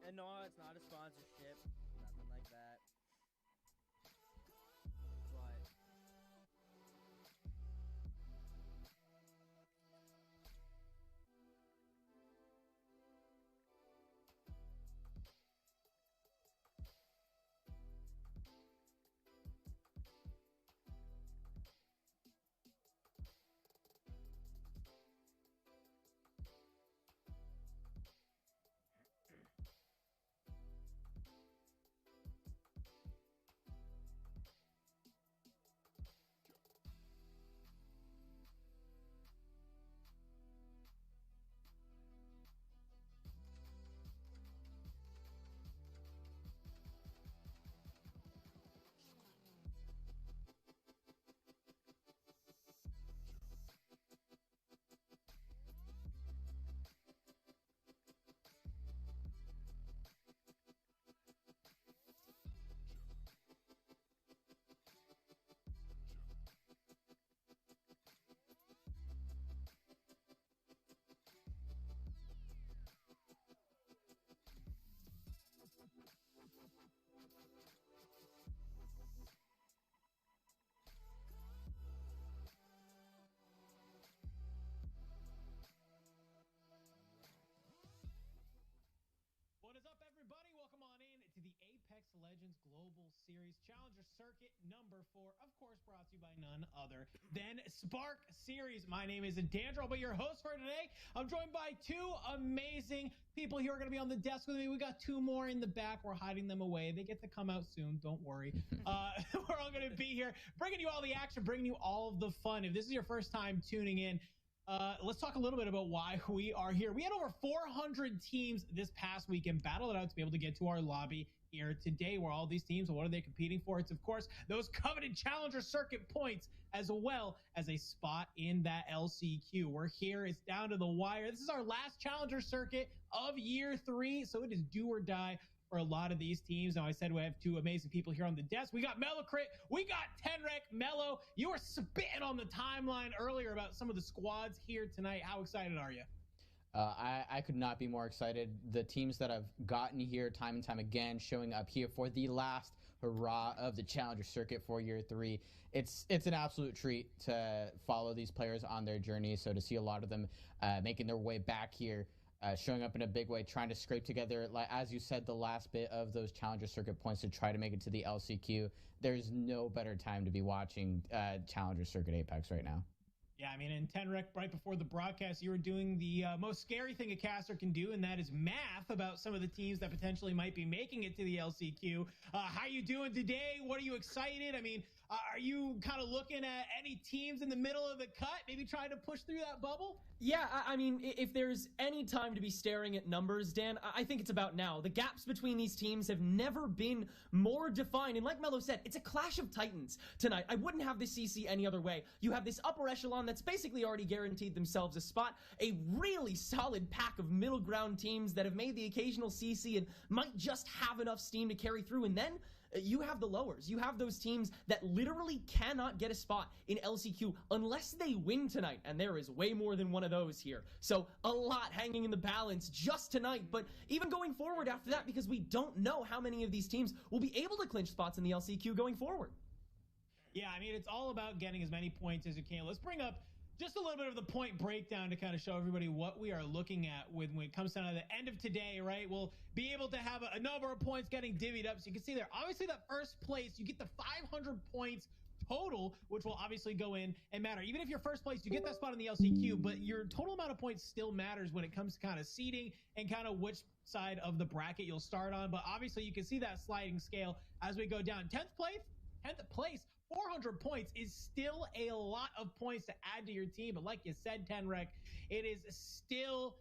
And no, it's not a sponsorship, nothing like that. But What is up, everybody? Welcome on in to the Apex Legends Global Series Challenger Circuit number 4, of course, brought to you by none other than Spark Series. My name is Dandro, I'll be your host for today. I'm joined by two amazing people here who are going to be on the desk with me. We got two more in the back. We're hiding them away. They get to come out soon. Don't worry. We're all going to be here, bringing you all the action, bringing you all of the fun. If this is your first time tuning in, let's talk a little bit about why we are here. We had over 400 teams this past weekend battle it out to be able to get to our lobby here today, where all these teams, what are they competing for? It's, of course, those coveted Challenger Circuit points, as well as a spot in that LCQ. We're here. It's down to the wire. This is our last Challenger Circuit of year 3, so it is do or die for a lot of these teams. Now, I said we have two amazing people here on the desk. We got Mellocrit, we got Tenrek. Mello, you were spitting on the timeline earlier about some of the squads here tonight. How excited are you? I could not be more excited. The teams that I've gotten here time and time again, showing up here for the last hurrah of the Challenger Circuit for year 3. It's an absolute treat to follow these players on their journey. So to see a lot of them making their way back here, showing up in a big way, trying to scrape together, like as you said, the last bit of those Challenger Circuit points to try to make it to the LCQ. There's no better time to be watching Challenger Circuit Apex right now. Yeah, I mean, in Tenrek, right before the broadcast, you were doing the most scary thing a caster can do, and that is math about some of the teams that potentially might be making it to the LCQ. How you doing today? What are you excited? I mean, are you kind of looking at any teams in the middle of the cut, maybe trying to push through that bubble? Yeah, I mean, if there's any time to be staring at numbers, Dan, I think it's about now. The gaps between these teams have never been more defined. And like Mello said, it's a clash of titans tonight. I wouldn't have this CC any other way. You have this upper echelon that's basically already guaranteed themselves a spot, a really solid pack of middle ground teams that have made the occasional CC and might just have enough steam to carry through. And then you have the lowers. You have those teams that literally cannot get a spot in LCQ unless they win tonight, and there is way more than one of those here. So a lot hanging in the balance just tonight, but even going forward after that, because we don't know how many of these teams will be able to clinch spots in the LCQ going forward. Yeah, I mean, it's all about getting as many points as you can. Let's bring up just a little bit of the point breakdown to kind of show everybody what we are looking at when it comes down to the end of today, right? We'll be able to have a number of points getting divvied up. So you can see there, obviously that first place, you get the 500 points total, which will obviously go in and matter. Even if you're first place, you get that spot in the LCQ, but your total amount of points still matters when it comes to kind of seeding and kind of which side of the bracket you'll start on. But obviously you can see that sliding scale as we go down. 10th place, 400 points is still a lot of points to add to your team. But like you said, Tenrek, it is still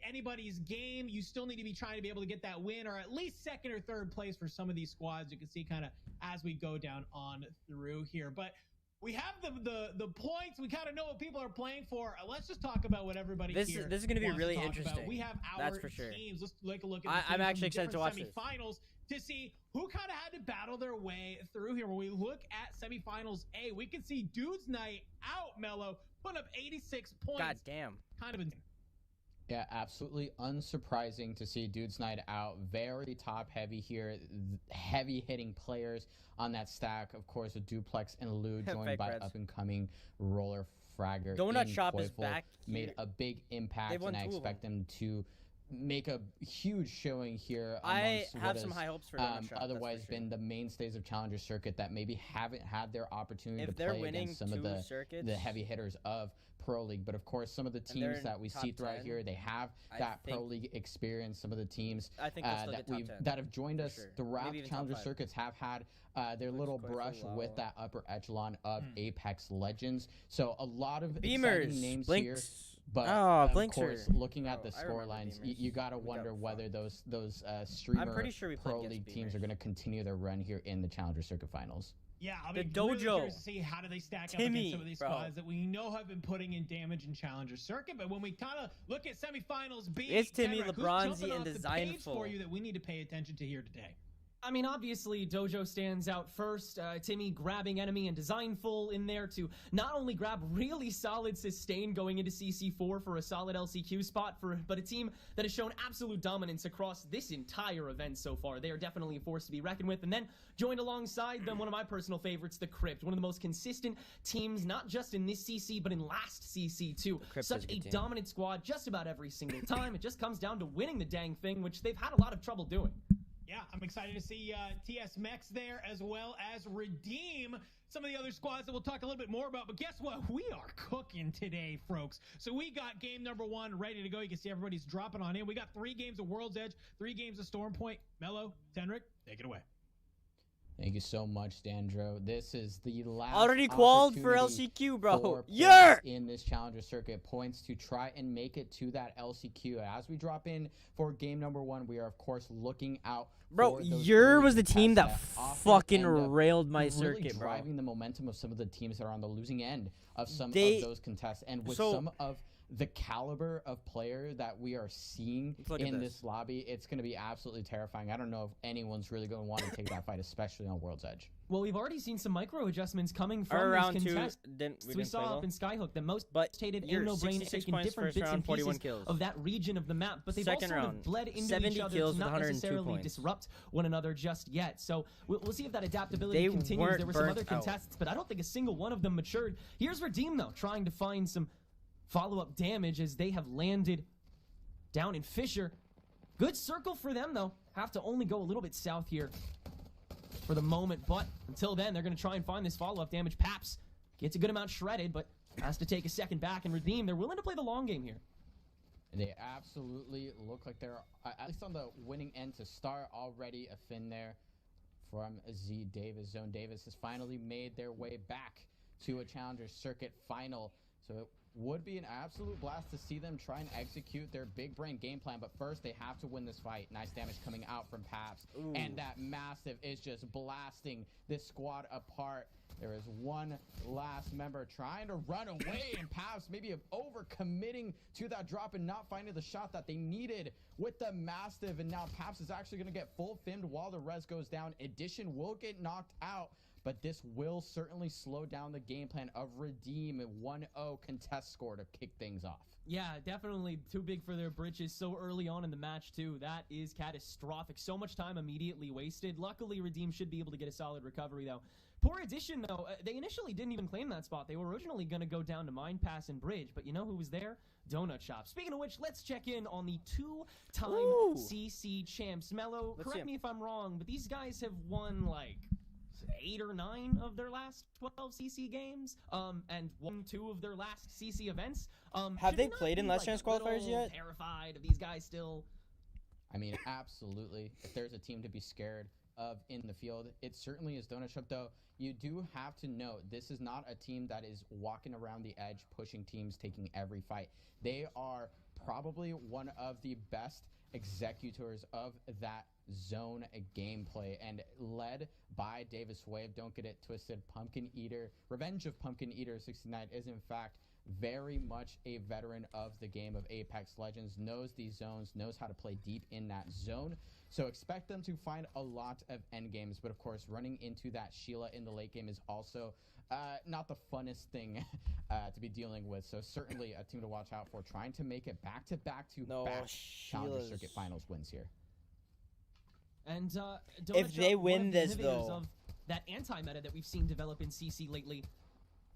anybody's game. You still need to be trying to be able to get that win, or at least second or third place for some of these squads. You can see kind of as we go down on through here. But we have the points. We kind of know what people are playing for. Let's just talk about what everybody this here is going to be really about. interesting. We have our That's for sure. teams. Let's take a look at I'm actually excited to watch this. Semifinals to see who kind of had to battle their way through here. When we look at semifinals A, we can see Dude's Night out, Mello, putting up 86 points. God damn. Kind of insane. Yeah, absolutely unsurprising to see Dudes Night Out. Very top heavy here. Heavy hitting players on that stack. Of course, with Duplex and Lou joined Fake by Reds. up and coming Roller Fragger. Donut in Shop is Koifel. back Made here. a big They impact, won and I 2 of expect them to make a huge showing here. I amongst have what some is, high hopes for Donut Shop. That's for otherwise sure. been the mainstays of Challenger Circuit that maybe haven't had their opportunity If to they're play winning against some 2 of the circuits, heavy hitters of Pro League. But of course, some of the they're teams in that we top see throughout 10, here, they have I that Pro think- League experience. Some of the teams I think they'll still that get top 10. that have joined for us sure. throughout Maybe the even top Challenger 5. Circuits have had their Looks little quite brush low. with that upper echelon of Apex Legends. So a lot of Beamers, exciting names here. Blinks. But Oh, of Blinks course, are- looking at Oh, the I score remember lines, Beamers. you gotta We got wonder whether fucked. those streamer pretty sure we played Pro against League teams are Beamers. going to continue their run here in the Challenger Circuit Finals. Yeah, I'll The be really dojo. curious to see how do they stack up Timmy, against some of these bro. squads that we know have been putting in damage in Challenger Circuit. But when we kind of look at semifinals B, It's Timmy, Kenrick, who's LeBronzy, jumping and off the Design page Full. for you that we need to pay attention to here today? I mean, obviously, Dojo stands out first. Timmy grabbing enemy and Designful in there to not only grab really solid sustain going into CC4 for a solid LCQ spot, but a team that has shown absolute dominance across this entire event so far. They are definitely a force to be reckoned with. And then joined alongside them, one of my personal favorites, the Crypt. One of the most consistent teams, not just in this CC, but in last CC too. Crypt Such is a a good team. dominant squad just about every single time. It just comes down to winning the dang thing, which they've had a lot of trouble doing. Yeah, I'm excited to see TS Mex there as well as Redeem. Some of the other squads that we'll talk a little bit more about. But guess what? We are cooking today, folks. So we got game number 1 ready to go. You can see everybody's dropping on in. We got 3 games of World's Edge, 3 games of Storm Point. Mello, Tenrick, take it away. Thank you so much, Dandro. This is the last Already qualified for opportunity LCQ, bro. for Yeah. points in this Challenger Circuit, points to try and make it to that LCQ. As we drop in for game number 1, we are of course looking out. Bro, for those Yer early was the team that contests often fucking end up railed my really circuit, bro. driving the momentum of some of the teams that are on the losing end of some of They- those contests, and with so- some of the caliber of player that we are seeing Let's look at in this. this lobby, it's going to be absolutely terrifying. I don't know if anyone's really going to want to take that fight, especially on World's Edge. Well, we've already seen some micro adjustments coming from Our these round 2 contests. didn't We play saw well. up in Skyhook the most But hated you're ain't no brain 66 taking points different first bits round, and 41 pieces kills. of that region of the map, but they've Second all sort round, of bled into 70 each other kills to with not 102 necessarily points. disrupt one another just yet. So we'll see if that adaptability They continues. weren't There were some burnt other out. contests, but I don't think a single one of them matured. Here's Redeem, though, trying to find some follow-up damage as they have landed down in Fisher. Good circle for them, though. Have to only go a little bit south here for the moment, but until then, they're going to try and find this follow-up damage. Paps gets a good amount shredded, but has to take a second back and Redeem. They're willing to play the long game here. They absolutely look like they're, at least on the winning end to start, already a fin there from Z Davis. Zone Davis has finally made their way back to a Challenger Circuit final. So it would be an absolute blast to see them try and execute their big brain game plan. But first, they have to win this fight. Nice damage coming out from Paps. Ooh. And that Massive is just blasting this squad apart. There is one last member trying to run away, and Paps maybe over-committing to that drop and not finding the shot that they needed with the Mastiff. And now Paps is actually going to get full filmed while the res goes down. Edition will get knocked out, but this will certainly slow down the game plan of Redeem. A 1-0 contest score to kick things off. Yeah, definitely too big for their britches so early on in the match, too. That is catastrophic. So much time immediately wasted. Luckily, Redeem should be able to get a solid recovery, though. Poor Edition, though, they initially didn't even claim that spot. They were originally going to go down to Mine Pass and Bridge, but you know who was there? Donut Shop. Speaking of which, let's check in on the two-time Ooh. CC champs. Mello, Let's see correct 'em. me if I'm wrong, but these guys have won, like, 8 or 9 of their last 12 CC games, and 1-2 of their last CC events. Have Should they we not played in be, Last like, Chance a little qualifiers yet? Terrified of these guys still. I mean, absolutely. If there's a team to be scared of in the field, it certainly is Donut Shop, though. You do have to note, this is not a team that is walking around the edge, pushing teams, taking every fight. They are probably one of the best executors of that zone gameplay, and led by Davis Wave. Don't get it twisted. Pumpkin Eater, Revenge of Pumpkin Eater 69 is in fact very much a veteran of the game of Apex Legends, knows these zones, knows how to play deep in that zone. So expect them to find a lot of end games, but of course, running into that Sheila in the late game is also not the funnest thing to be dealing with. So certainly a team to watch out for, trying to make it back-to-back Challenger Circuit Finals wins here. And If they one win of the this, innovators though, of that anti-meta that we've seen develop in CC lately,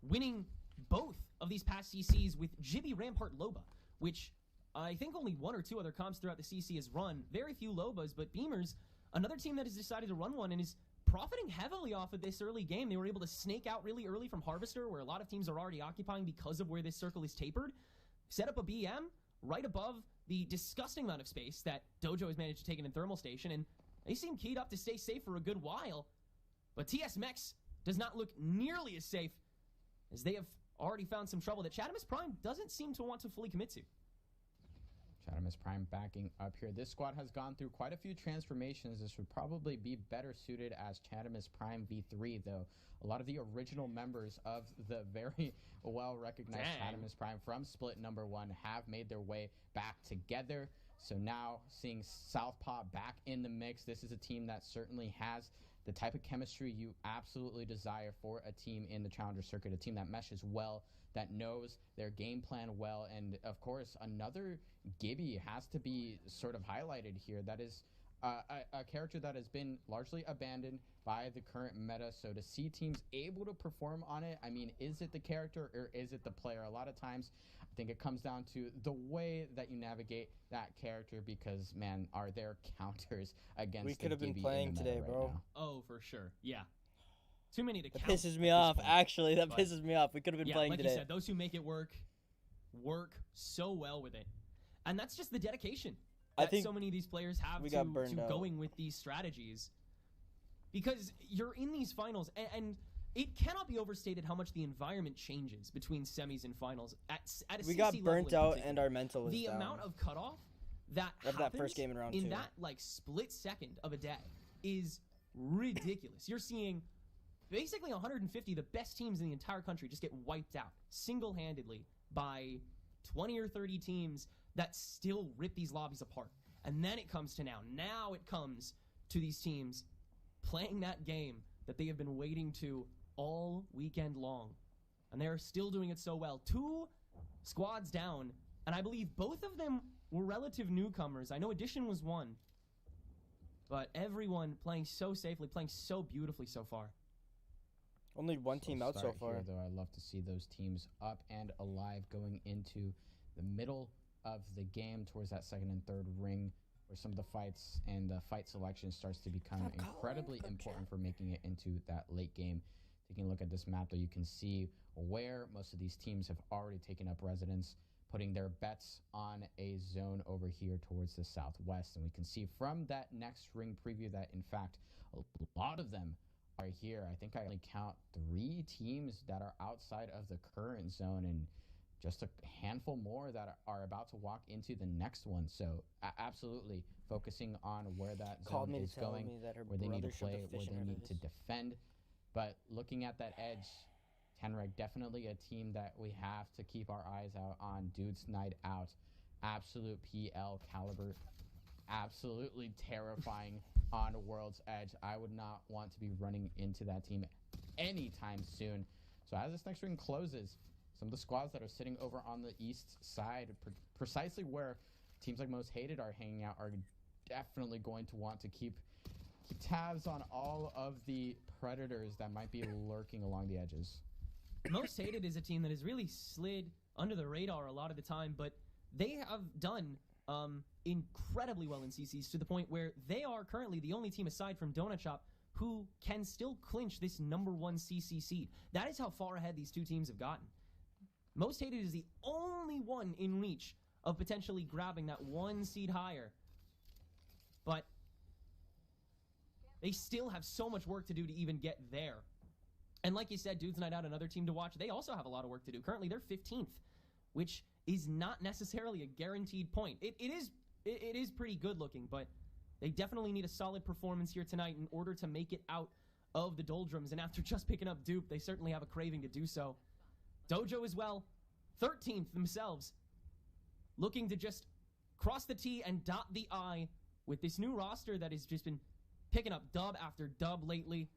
winning both of these past CCs with Jibby Rampart Loba, which I think only one or two other comps throughout the CC has run. Very few Lobas, but Beamers, another team that has decided to run one and is profiting heavily off of this early game. They were able to snake out really early from Harvester, where a lot of teams are already occupying because of where this circle is tapered. Set up a BM right above the disgusting amount of space that Dojo has managed to take in Thermal Station, and they seem keyed up to stay safe for a good while. But TS Mex does not look nearly as safe, as they have already found some trouble that Chadamus Prime doesn't seem to want to fully commit to. Chadamus Prime backing up here. This squad has gone through quite a few transformations. This would probably be better suited as Chadamus Prime V3, though. A lot of the original members of the very well-recognized Chadamus Prime from Split number 1 have made their way back together. So now seeing Southpaw back in the mix, this is a team that certainly has the type of chemistry you absolutely desire for a team in the Challenger Circuit, a team that meshes well, that knows their game plan well. And of course, another Gibby has to be sort of highlighted here. That is a character that has been largely abandoned by the current meta. So to see teams able to perform on it, I mean, is it the character or is it the player? A lot of times, I think it comes down to the way that you navigate that character, because, man, are there counters against we could have been playing today, bro. Oh, for sure. Yeah. Too many to count. That pisses me off, actually. That pisses me off. We could have been playing like today. You said, those who make it work so well with it. And that's just the dedication that so many of these players have to going with these strategies. Because you're in these finals, and it cannot be overstated how much the environment changes between semis and finals. At a we CC got burnt level out, and our mental was the down. amount of cutoff that happens that first game in round 2. that like split second of a day is ridiculous. You're seeing basically 150 the best teams in the entire country just get wiped out single-handedly by 20 or 30 teams that still rip these lobbies apart. And then it comes to now it comes to these teams playing that game that they have been waiting to all weekend long. And they're still doing it so well. 2 squads down, and I believe both of them were relative newcomers. I know Addition was one, but everyone playing so safely, playing so beautifully so far. Only one team out so far. Here, though, I love to see those teams up and alive going into the middle of the game towards that second and third ring, where some of the fights and the fight selection starts to become incredibly important for making it into that late game. Taking a look at this map, though, you can see where most of these teams have already taken up residence, putting their bets on a zone over here towards the southwest. And we can see from that next ring preview that, in fact, a lot of them are here. I think I only count 3 teams that are outside of the current zone, and just a handful more that are about to walk into the next one. So absolutely focusing on where that zone is going, where they need to play, where they need to defend. But looking at that edge, Tenreg, definitely a team that we have to keep our eyes out on. Dudes Night Out, absolute PL caliber, absolutely terrifying on World's Edge. I would not want to be running into that team anytime soon. So as this next ring closes, some of the squads that are sitting over on the east side, precisely where teams like Most Hated are hanging out, are definitely going to want to keep tabs on all of the predators that might be lurking along the edges. Most Hated is a team that has really slid under the radar a lot of the time, but they have done incredibly well in CCs, to the point where they are currently the only team aside from Donut Shop who can still clinch this #1 CC seed. That is how far ahead these two teams have gotten. Most Hated is the only one in reach of potentially grabbing that 1 seed higher. But they still have so much work to do to even get there. And like you said, Dudes Night Out, another team to watch, they also have a lot of work to do. Currently, they're 15th, which is not necessarily a guaranteed point. It is pretty good looking, but they definitely need a solid performance here tonight in order to make it out of the doldrums. And after just picking up Dupe, they certainly have a craving to do so. Dojo as well, 13th themselves, looking to just cross the T and dot the I with this new roster that has just been picking up dub after dub lately.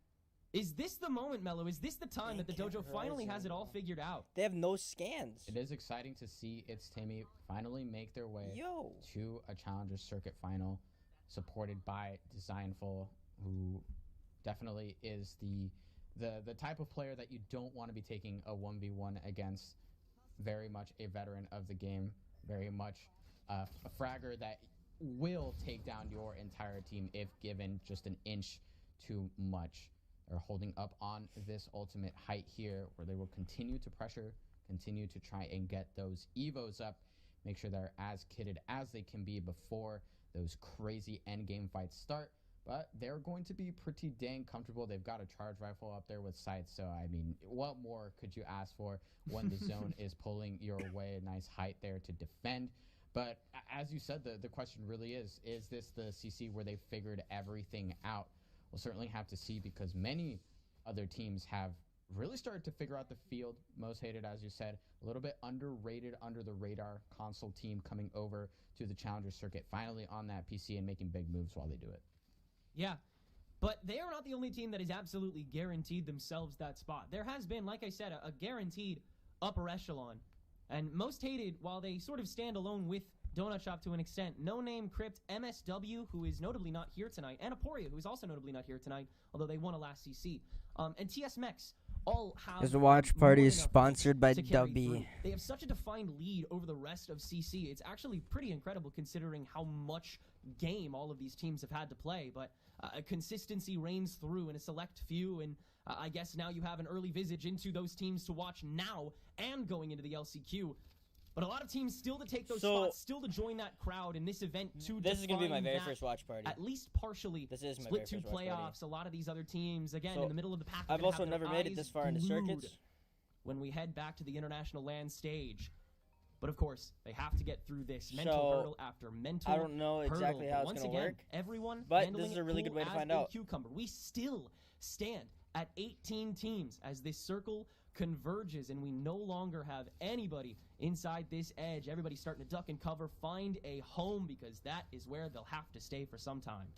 Is this the moment, Mello? Is this the time that the dojo finally has it all figured out? They have no scans. It is exciting to see its Timmy finally make their way to a Challenger Circuit final, supported by Designful, who definitely is the type of player that you don't want to be taking a 1v1 against. Very much a veteran of the game, very much a fragger that will take down your entire team if given just an inch too much. They're holding up on this ultimate height here, where they will continue to pressure, continue to try and get those Evos up, make sure they're as kitted as they can be before those crazy endgame fights start. But they're going to be pretty dang comfortable. They've got a charge rifle up there with sights, so I mean, what more could you ask for when the zone is pulling your way? A nice height there to defend. But as you said, the question really is this the CC where they figured everything out? We'll certainly have to see, because many other teams have really started to figure out the field. Most hated, as you said, a little bit underrated, under the radar console team coming over to the Challenger Circuit, finally on that PC and making big moves while they do it. Yeah, but they are not the only team that has absolutely guaranteed themselves that spot. There has been, like I said, a guaranteed upper echelon. And most hated, while they sort of stand alone with Donut Shop to an extent, No Name, Crypt, MSW, who is notably not here tonight, and Aporia, who is also notably not here tonight, although they won a last CC, and TS Mex all have... This watch party is more enough sponsored by to carry Dubby. through. They have such a defined lead over the rest of CC. It's actually pretty incredible considering how much game all of these teams have had to play, but consistency reigns through in a select few, and I guess now you have an early visage into those teams to watch now and going into the LCQ. But a lot of teams still to take those spots, still to join that crowd in this event to This is going to be my very first watch party. At least partially This is my split very to first watch playoffs. party. A lot of these other teams, again, So, in the middle of the pack. I've also never made it this far into circuits. When we head back to the international land stage. But of course, they have to get through this mental hurdle after mental I don't know exactly hurdle. how it's Once going to again, work. everyone But handling this is a it really cool good way to as find a out. cucumber. We still stand at 18 teams as this circle converges, and we no longer have anybody inside this edge. Everybody's starting to duck and cover, find a home, because that is where they'll have to stay for some time.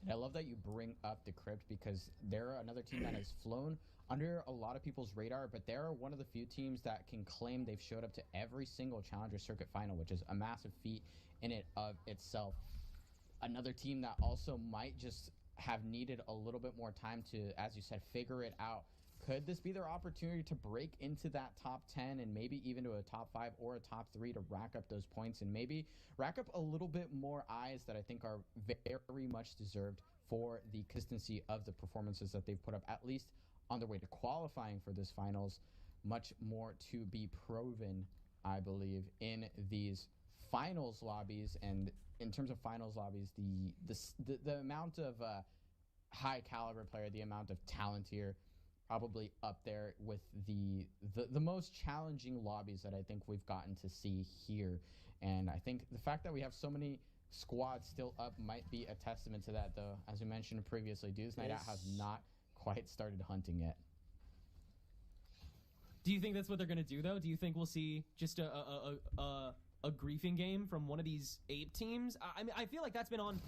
And I love that you bring up the Crypt, because they're another team that has flown under a lot of people's radar, but they're one of the few teams that can claim they've showed up to every single Challenger Circuit final, which is a massive feat in it of itself. Another team that also might just have needed a little bit more time to, as you said, figure it out. Could this be their opportunity to break into that top 10 and maybe even to a top 5 or a top 3 to rack up those points and maybe rack up a little bit more eyes that I think are very much deserved for the consistency of the performances that they've put up, at least on their way to qualifying for this finals. Much more to be proven, I believe, in these finals lobbies. And in terms of finals lobbies, the amount of high caliber player, the amount of talent here, probably up there with the most challenging lobbies that I think we've gotten to see here. And I think the fact that we have so many squads still up might be a testament to that, though. As we mentioned previously, Dudes Night Out has not quite started hunting yet. Do you think that's what they're going to do, though? Do you think we'll see just a griefing game from one of these ape teams? I mean, I feel like that's been on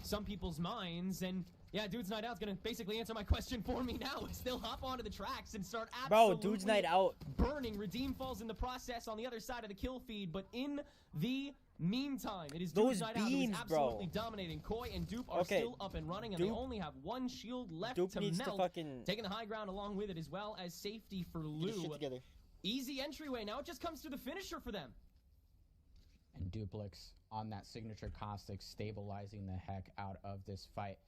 some people's minds, and yeah, Dudes Night Out's gonna basically answer my question for me now. Is they'll hop onto the tracks and start absolutely Dudes Night Out burning. Redeem falls in the process on the other side of the kill feed, but in the meantime, it is Those Dudes Night Out beams, who is absolutely bro. dominating. Koi and Dupe are still up and running, and they only have one shield left Dupe to needs melt. to fucking Taking the high ground along with it, as well as safety for get his shit Lou. together. Easy entryway. Now it just comes to the finisher for them. And Duplix on that signature caustic, stabilizing the heck out of this fight.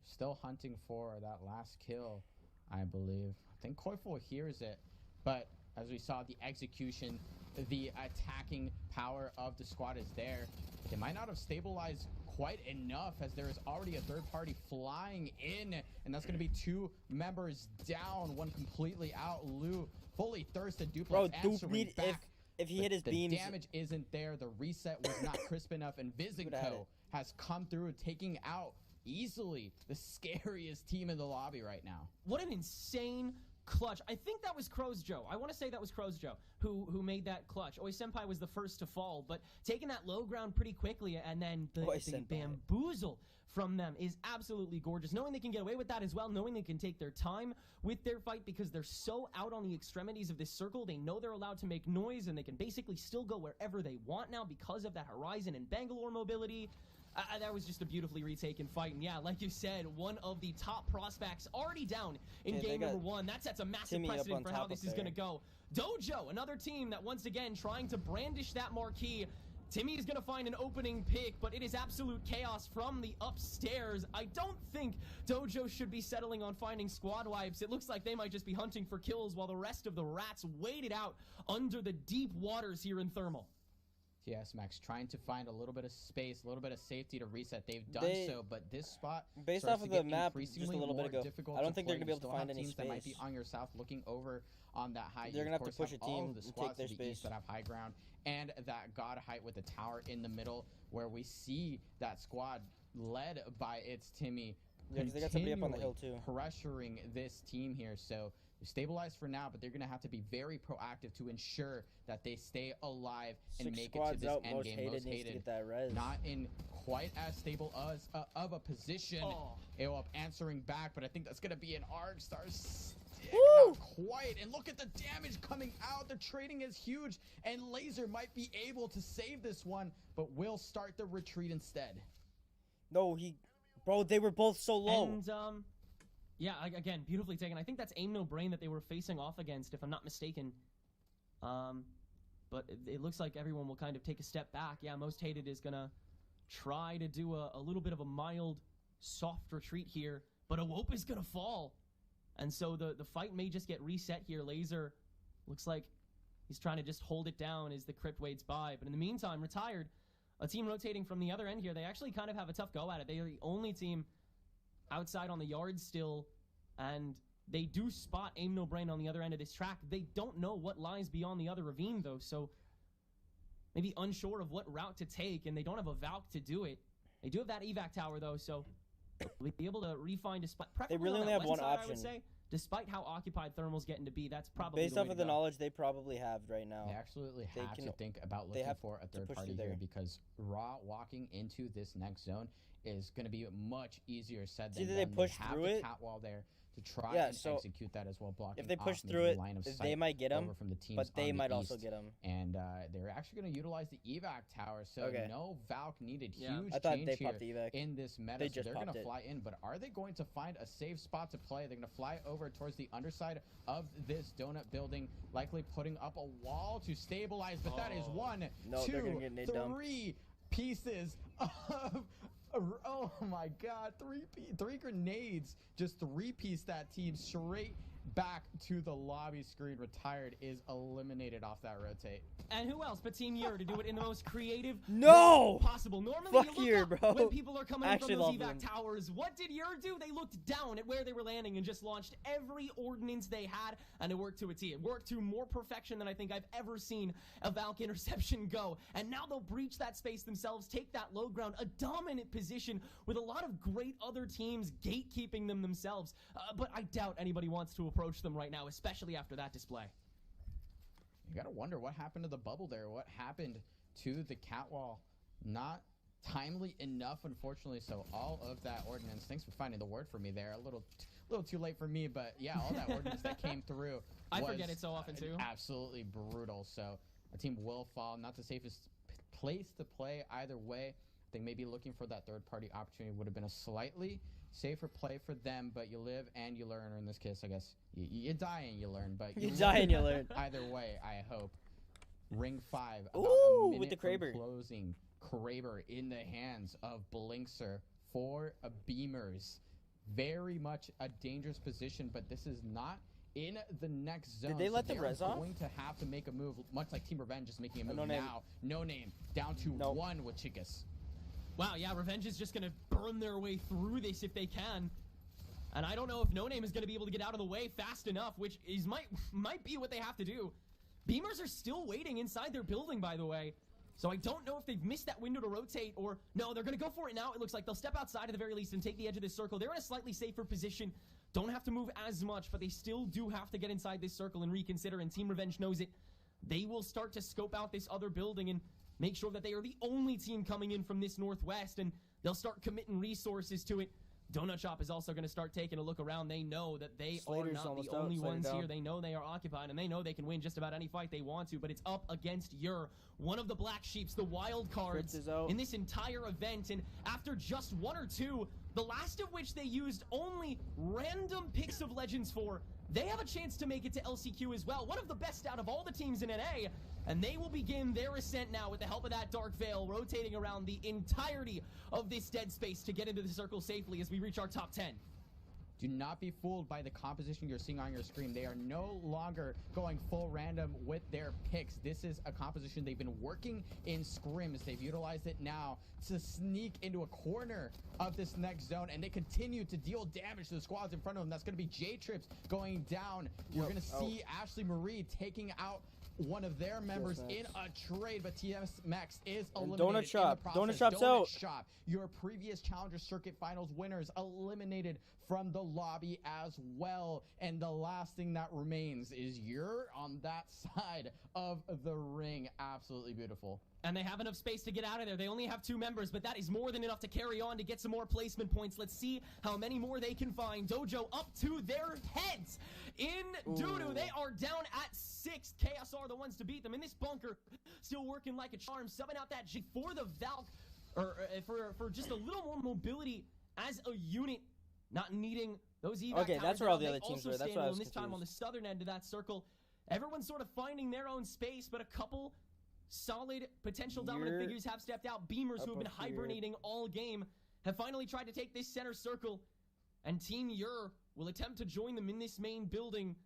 Still hunting for that last kill, I believe. I think Koiful hears it, but as we saw, the execution, the attacking power of the squad is there. They might not have stabilized quite enough, as there is already a third party flying in, and that's going to be 2 members down, one completely out. Lou fully thirsted. Duplix Bro, answering Dupe back. if he hit his beams, the damage isn't there. The reset was not crisp enough, and Vizenko has come through, taking out easily the scariest team in the lobby right now. What an insane clutch. I think that was Crow's Joe. I want to say that was Crow's Joe who made that clutch. Oi Senpai was the first to fall, but taking that low ground pretty quickly, and then the bamboozle from them is absolutely gorgeous. Knowing they can get away with that as well, knowing they can take their time with their fight because they're so out on the extremities of this circle. They know they're allowed to make noise, and they can basically still go wherever they want now because of that Horizon and Bangalore mobility. That was just a beautifully retaken fight. And yeah, like you said, one of the top prospects already down in game number 1. That sets a massive precedent for how this is going to go. Dojo, another team that once again trying to brandish that marquee. Timmy is going to find an opening pick, but it is absolute chaos from the upstairs. I don't think Dojo should be settling on finding squad wipes. It looks like they might just be hunting for kills while the rest of the rats wait it out under the deep waters here in Thermal. TS Max trying to find a little bit of space, a little bit of safety to reset. They've done so, but this spot based off of the map just a little bit ago, I don't think they're going to be able to find any teams space. That might be on your south looking over on that high. They're going to have to push a team the and squads take their to the space. east that have high ground, and that god height with the tower in the middle, where we see that squad led by its Timmy. Yeah, they got somebody up on the hill too, pressuring this team here. So stabilized for now, but they're going to have to be very proactive to ensure that they stay alive and make it to this end game. Most hated, not in quite as stable as of a position. AO up answering back, but I think that's going to be an Arc Star stick. Not quite. And look at the damage coming out. The trading is huge, and Laser might be able to save this one, but will start the retreat instead. No, bro, they were both so low. And yeah, again, beautifully taken. I think that's Aim No Brain that they were facing off against, if I'm not mistaken. But it looks like everyone will kind of take a step back. Yeah, Most Hated is going to try to do a little bit of a mild, soft retreat here. But Awope is going to fall. And so the fight may just get reset here. Laser looks like he's trying to just hold it down as the Crypt waits by. But in the meantime, Retired, a team rotating from the other end here. They actually kind of have a tough go at it. They are the only team outside on the yard still, and they do spot Aim No Brain on the other end of this track. They don't know what lies beyond the other ravine, though, so maybe unsure of what route to take, and they don't have a Valk to do it. They do have that evac tower, though, so we'll be able to refine despite. They really only have one option. I would say, despite how occupied Thermal's getting to be, that's probably based off of the knowledge they probably have right now. They absolutely have to think about looking for a third party here, because Raw walking into this next zone is going to be much easier said than done. They push through it. Cat wall there to try and execute that as well, blocking. If they push through it, they might get them, from the teams but they might also east. get them. And they're actually going to utilize the evac tower, so no Valk needed. Huge I thought change they here popped the evac. in this meta. They so they're going to fly in, but are they going to find a safe spot to play? They're going to fly over towards the underside of this donut building, likely putting up a wall to stabilize, but that is 1, 2, 3 pieces of... Oh my god, three grenades. Just 3-piece that team straight back to the lobby screen. Retired is eliminated off that rotate. And who else but Team Yer to do it in the most creative way possible? Normally, Fuck you Yer, look bro. up when people are coming Actually from those evac towers. What did Yer do? They looked down at where they were landing and just launched every ordnance they had, and it worked to a T. It worked to more perfection than I think I've ever seen a Valk interception go. And now they'll breach that space themselves, take that low ground, a dominant position with a lot of great other teams gatekeeping them themselves. But I doubt anybody wants to approach them right now, especially after that display. You gotta wonder what happened to the bubble there. What happened to the catwall? Not timely enough, unfortunately. So all of that ordnance. Thanks for finding the word for me there. A little too late for me, but yeah, all that ordnance that came through. I forget it so often too. Absolutely brutal. So a team will fall. Not the safest place to play either way. I think maybe looking for that third-party opportunity would have been a slightly safer play for them, but you live and you learn, or in this case, I guess, you die and you learn, but you die and you learn. Either way, I hope. Ring 5, ooh, about a minute with the from Kraber. closing. Kraber in the hands of Blinkser for a Beamers. Very much a dangerous position, but this is not in the next zone. Did they let the they're res off? going to have to make a move, much like Team Revenge is making a move No name. now. No name, down to 1 with Chicas. Wow, yeah, Revenge is just going to burn their way through this if they can. And I don't know if No Name is going to be able to get out of the way fast enough, which is might be what they have to do. Beamers are still waiting inside their building, by the way. So I don't know if they've missed that window to rotate, or no, they're going to go for it now. It looks like they'll step outside at the very least and take the edge of this circle. They're in a slightly safer position. don't have to move as much, but they still do have to get inside this circle and reconsider, and Team Revenge knows it. They will start to scope out this other building and make sure that they are the only team coming in from this northwest, and they'll start committing resources to it. Donut Shop is also going to start taking a look around. They know that they are not the only ones here. They know they are occupied, and they know they can win just about any fight they want to, but it's up against Ur, one of the black sheeps, the wild cards in this entire event. And after just 1 or 2, the last of which they used only random picks of Legends for, they have a chance to make it to LCQ as well. One of the best out of all the teams in NA, and they will begin their ascent now with the help of that Dark Veil, rotating around the entirety of this dead space to get into the circle safely as we reach our top 10. Do not be fooled by the composition you're seeing on your screen. They are no longer going full random with their picks. This is a composition they've been working in scrims. They've utilized it now to sneak into a corner of this next zone, and they continue to deal damage to the squads in front of them. That's going to be J-Trips going down. You're going to see Ashley Marie taking out one of their members in a trade, but TS Max is eliminated. Donut Shop. In the process. Donut Shop's out. Shop, your previous Challenger Circuit Finals winners, eliminated from the lobby as well. And the last thing that remains is you're on that side of the ring. Absolutely beautiful. And they have enough space to get out of there. They only have 2 members, but that is more than enough to carry on to get some more placement points. Let's see how many more they can find. Dojo up to their heads in doo-doo. They are down at 6. Chaos are the ones to beat them in this bunker. Still working like a charm, subbing out that G for the Valk, or for just a little more mobility as a unit, not needing those evac. Okay, that's where all the other teams were. That's why I was this time on the southern end of that circle. Everyone's sort of finding their own space, but a couple solid potential dominant figures have stepped out. Beamers, who have been hibernating all game, have finally tried to take this center circle, and Team Ur will attempt to join them in this main building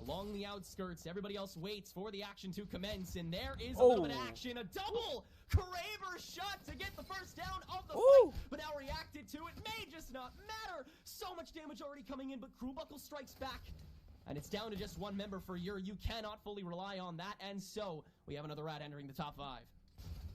along the outskirts. Everybody else waits for the action to commence, and there is a little bit of action. A double Kraber shot to get the first down of the fight, but now reacted to. It may just not matter. So much damage already coming in, but Crewbuckle strikes back. And it's down to just 1 member for Ur. You cannot fully rely on that, and so we have another rat entering the top 5.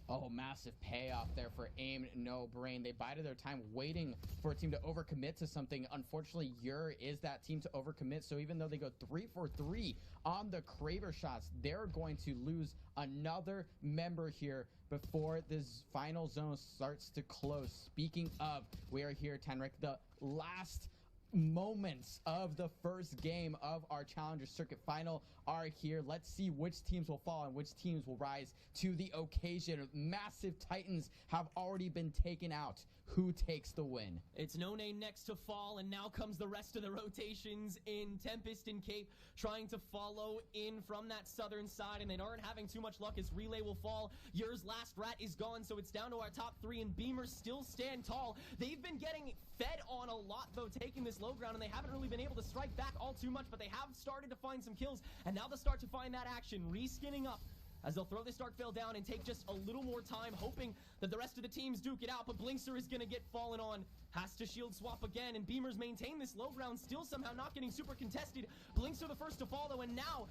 Oh, massive payoff there for Aim No Brain. They bided their time waiting for a team to overcommit to something. Unfortunately, Ur is that team to overcommit, so even though they go 3 for 3 on the Kraber shots, they're going to lose another member here before this final zone starts to close. Speaking of, we are here, Tenric, the last moments of the first game of our Challenger Circuit Final are here. Let's see which teams will fall and which teams will rise to the occasion. Massive Titans have already been taken out. Who takes the win? It's No Name next to fall, and now comes the rest of the rotations in Tempest and Cape, trying to follow in from that southern side, and they aren't having too much luck as Relay will fall. Yours last rat is gone, so it's down to our top 3, and Beamers still stand tall. They've been getting fed on a lot, though, taking this low ground, and they haven't really been able to strike back all too much, but they have started to find some kills, and now they'll start to find that action, reskinning up as they'll throw this Dark Veil down and take just a little more time, hoping that the rest of the teams duke it out, but Blinkster is going to get fallen on. Has to shield swap again, and Beamers maintain this low ground, still somehow not getting super contested. Blinkster the first to fall, though, and now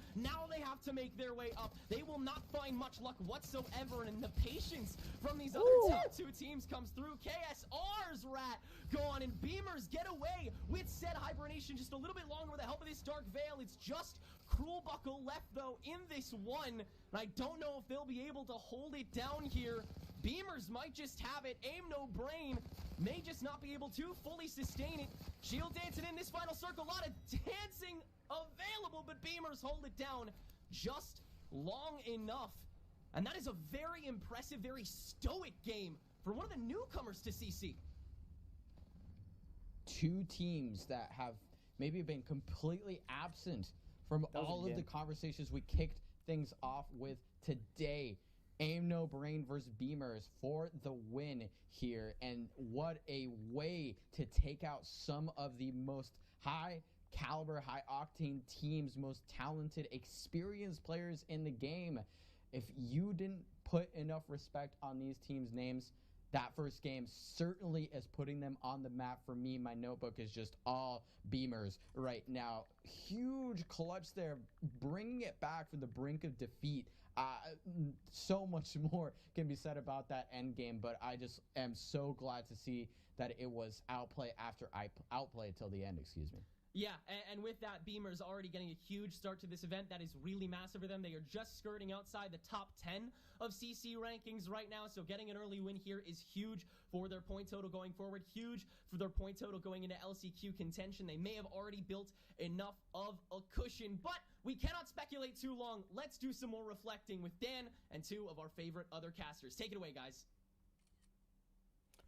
they have to make their way up. They will not find much luck whatsoever, and the patience from these other top 2 teams comes through. KSR's rat gone, and Beamers get away with said hibernation just a little bit longer with the help of this Dark Veil. It's just Crewbuckle left, though, in this one, and I don't know if they'll be able to hold it down here. Beamers might just have it. Aim No Brain may just not be able to fully sustain it. Shield dancing in this final circle. A lot of dancing available, but Beamers hold it down just long enough. And that is a very impressive, very stoic game for one of the newcomers to CC. 2 teams that have maybe been completely absent from all of the conversations we kicked things off with today. Aim No Brain versus Beamers for the win here, and what a way to take out some of the most high caliber, high octane teams, most talented, experienced players in the game. If you didn't put enough respect on these teams' names, that first game certainly is putting them on the map for me. My notebook is just all Beamers right now. Huge clutch there, bringing it back from the brink of defeat. So much more can be said about that end game, but I just am so glad to see that it was outplay after outplay till the end, excuse me. Yeah, and with that, Beamer's already getting a huge start to this event. That is really massive for them. They are just skirting outside the top 10 of CC rankings right now, so getting an early win here is huge for their point total going forward, huge for their point total going into LCQ contention. They may have already built enough of a cushion, but we cannot speculate too long. Let's do some more reflecting with Dan and two of our favorite other casters. Take it away, guys.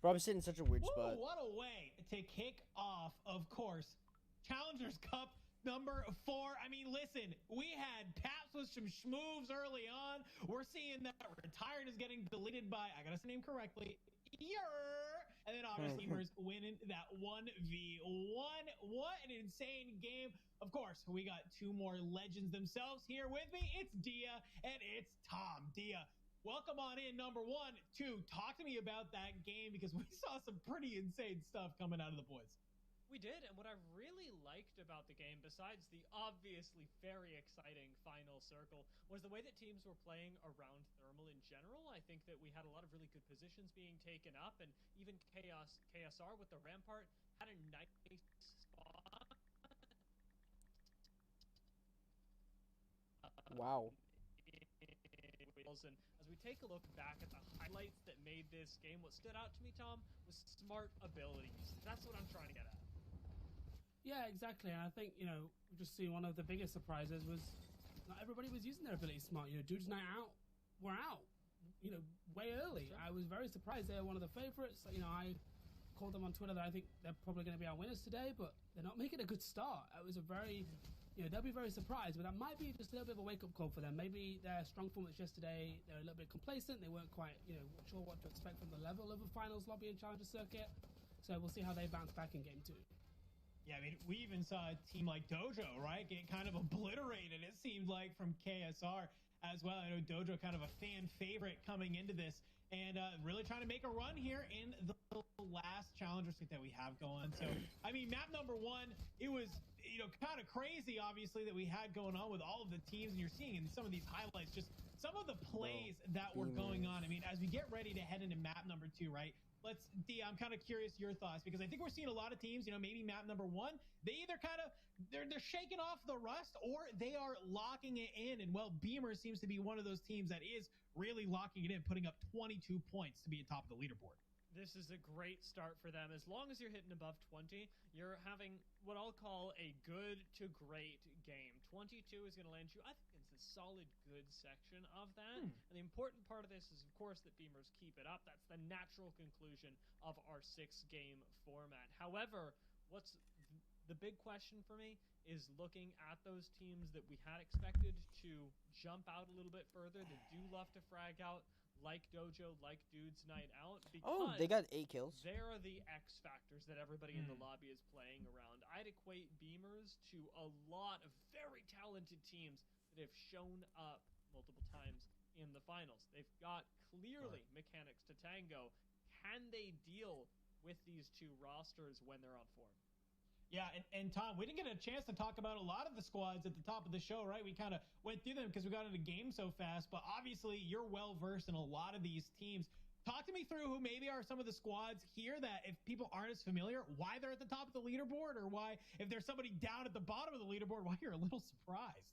Bro, I'm sitting in such a weird spot. What a way to kick off, of course, Challengers Cup number 4. I mean, listen, we had Paps with some schmoves early on. We're seeing that Retired is getting deleted by, I gotta say the name correctly, and then obviously Beamers winning that 1v1. What an insane game. Of course, we got two more legends themselves here with me. It's Dia and it's Tom. Dia, welcome on in, number 1. 2, talk to me about that game because we saw some pretty insane stuff coming out of the boys. We did, and what I really liked about the game, besides the obviously very exciting final circle, was the way that teams were playing around Thermal in general. I think that we had a lot of really good positions being taken up, and even KSR with the Rampart had a nice spot. Wow. And as we take a look back at the highlights that made this game, what stood out to me, Tom, was smart abilities. That's what I'm trying to get at. Yeah, exactly. And I think, we just see one of the biggest surprises was not everybody was using their ability smart. Dudes night out were out, way early. Sure. I was very surprised. They were one of the favorites. I called them on Twitter that I think they're probably going to be our winners today, but they're not making a good start. It was a very, they'll be very surprised, but that might be just a little bit of a wake-up call for them. Maybe their strong performance yesterday, they're a little bit complacent. They weren't quite, sure what to expect from the level of a finals lobby and challenger circuit. So we'll see how they bounce back in game 2. Yeah, I mean, we even saw a team like Dojo, right, get kind of obliterated, it seemed like, from KSR as well. I know Dojo kind of a fan favorite coming into this and really trying to make a run here in the last challenger stick that we have going. So, I mean, map number 1, it was, kind of crazy, obviously, that we had going on with all of the teams. And you're seeing in some of these highlights just some of the plays that were going on. I mean, as we get ready to head into map number 2, right? I'm kind of curious your thoughts because I think we're seeing a lot of teams, maybe map number 1, they either kind of, they're shaking off the rust or they are locking it in. And well, Beamer seems to be one of those teams that is really locking it in, putting up 22 points to be atop of the leaderboard. This is a great start for them. As long as you're hitting above 20, you're having what I'll call a good to great game. 22 is going to land you, I think it's a solid good section of that. And the important part of this is, of course, that Beamers keep it up. That's the natural conclusion of our 6-game format. However, what's the big question for me is looking at those teams that we had expected to jump out a little bit further, that do love to frag out, like Dojo, like Dudes Night Out, because they got 8 kills. They're the X factors that everybody in the lobby is playing around. I'd equate Beamers to a lot of very talented teams that have shown up multiple times in the finals. They've got clearly mechanics to tango. Can they deal with these two rosters when they're on form? Yeah, and Tom, we didn't get a chance to talk about a lot of the squads at the top of the show, right? We kind of went through them because we got into the game so fast, but obviously you're well-versed in a lot of these teams. Talk to me through who maybe are some of the squads here that if people aren't as familiar, why they're at the top of the leaderboard, or why, if there's somebody down at the bottom of the leaderboard, why you're a little surprised.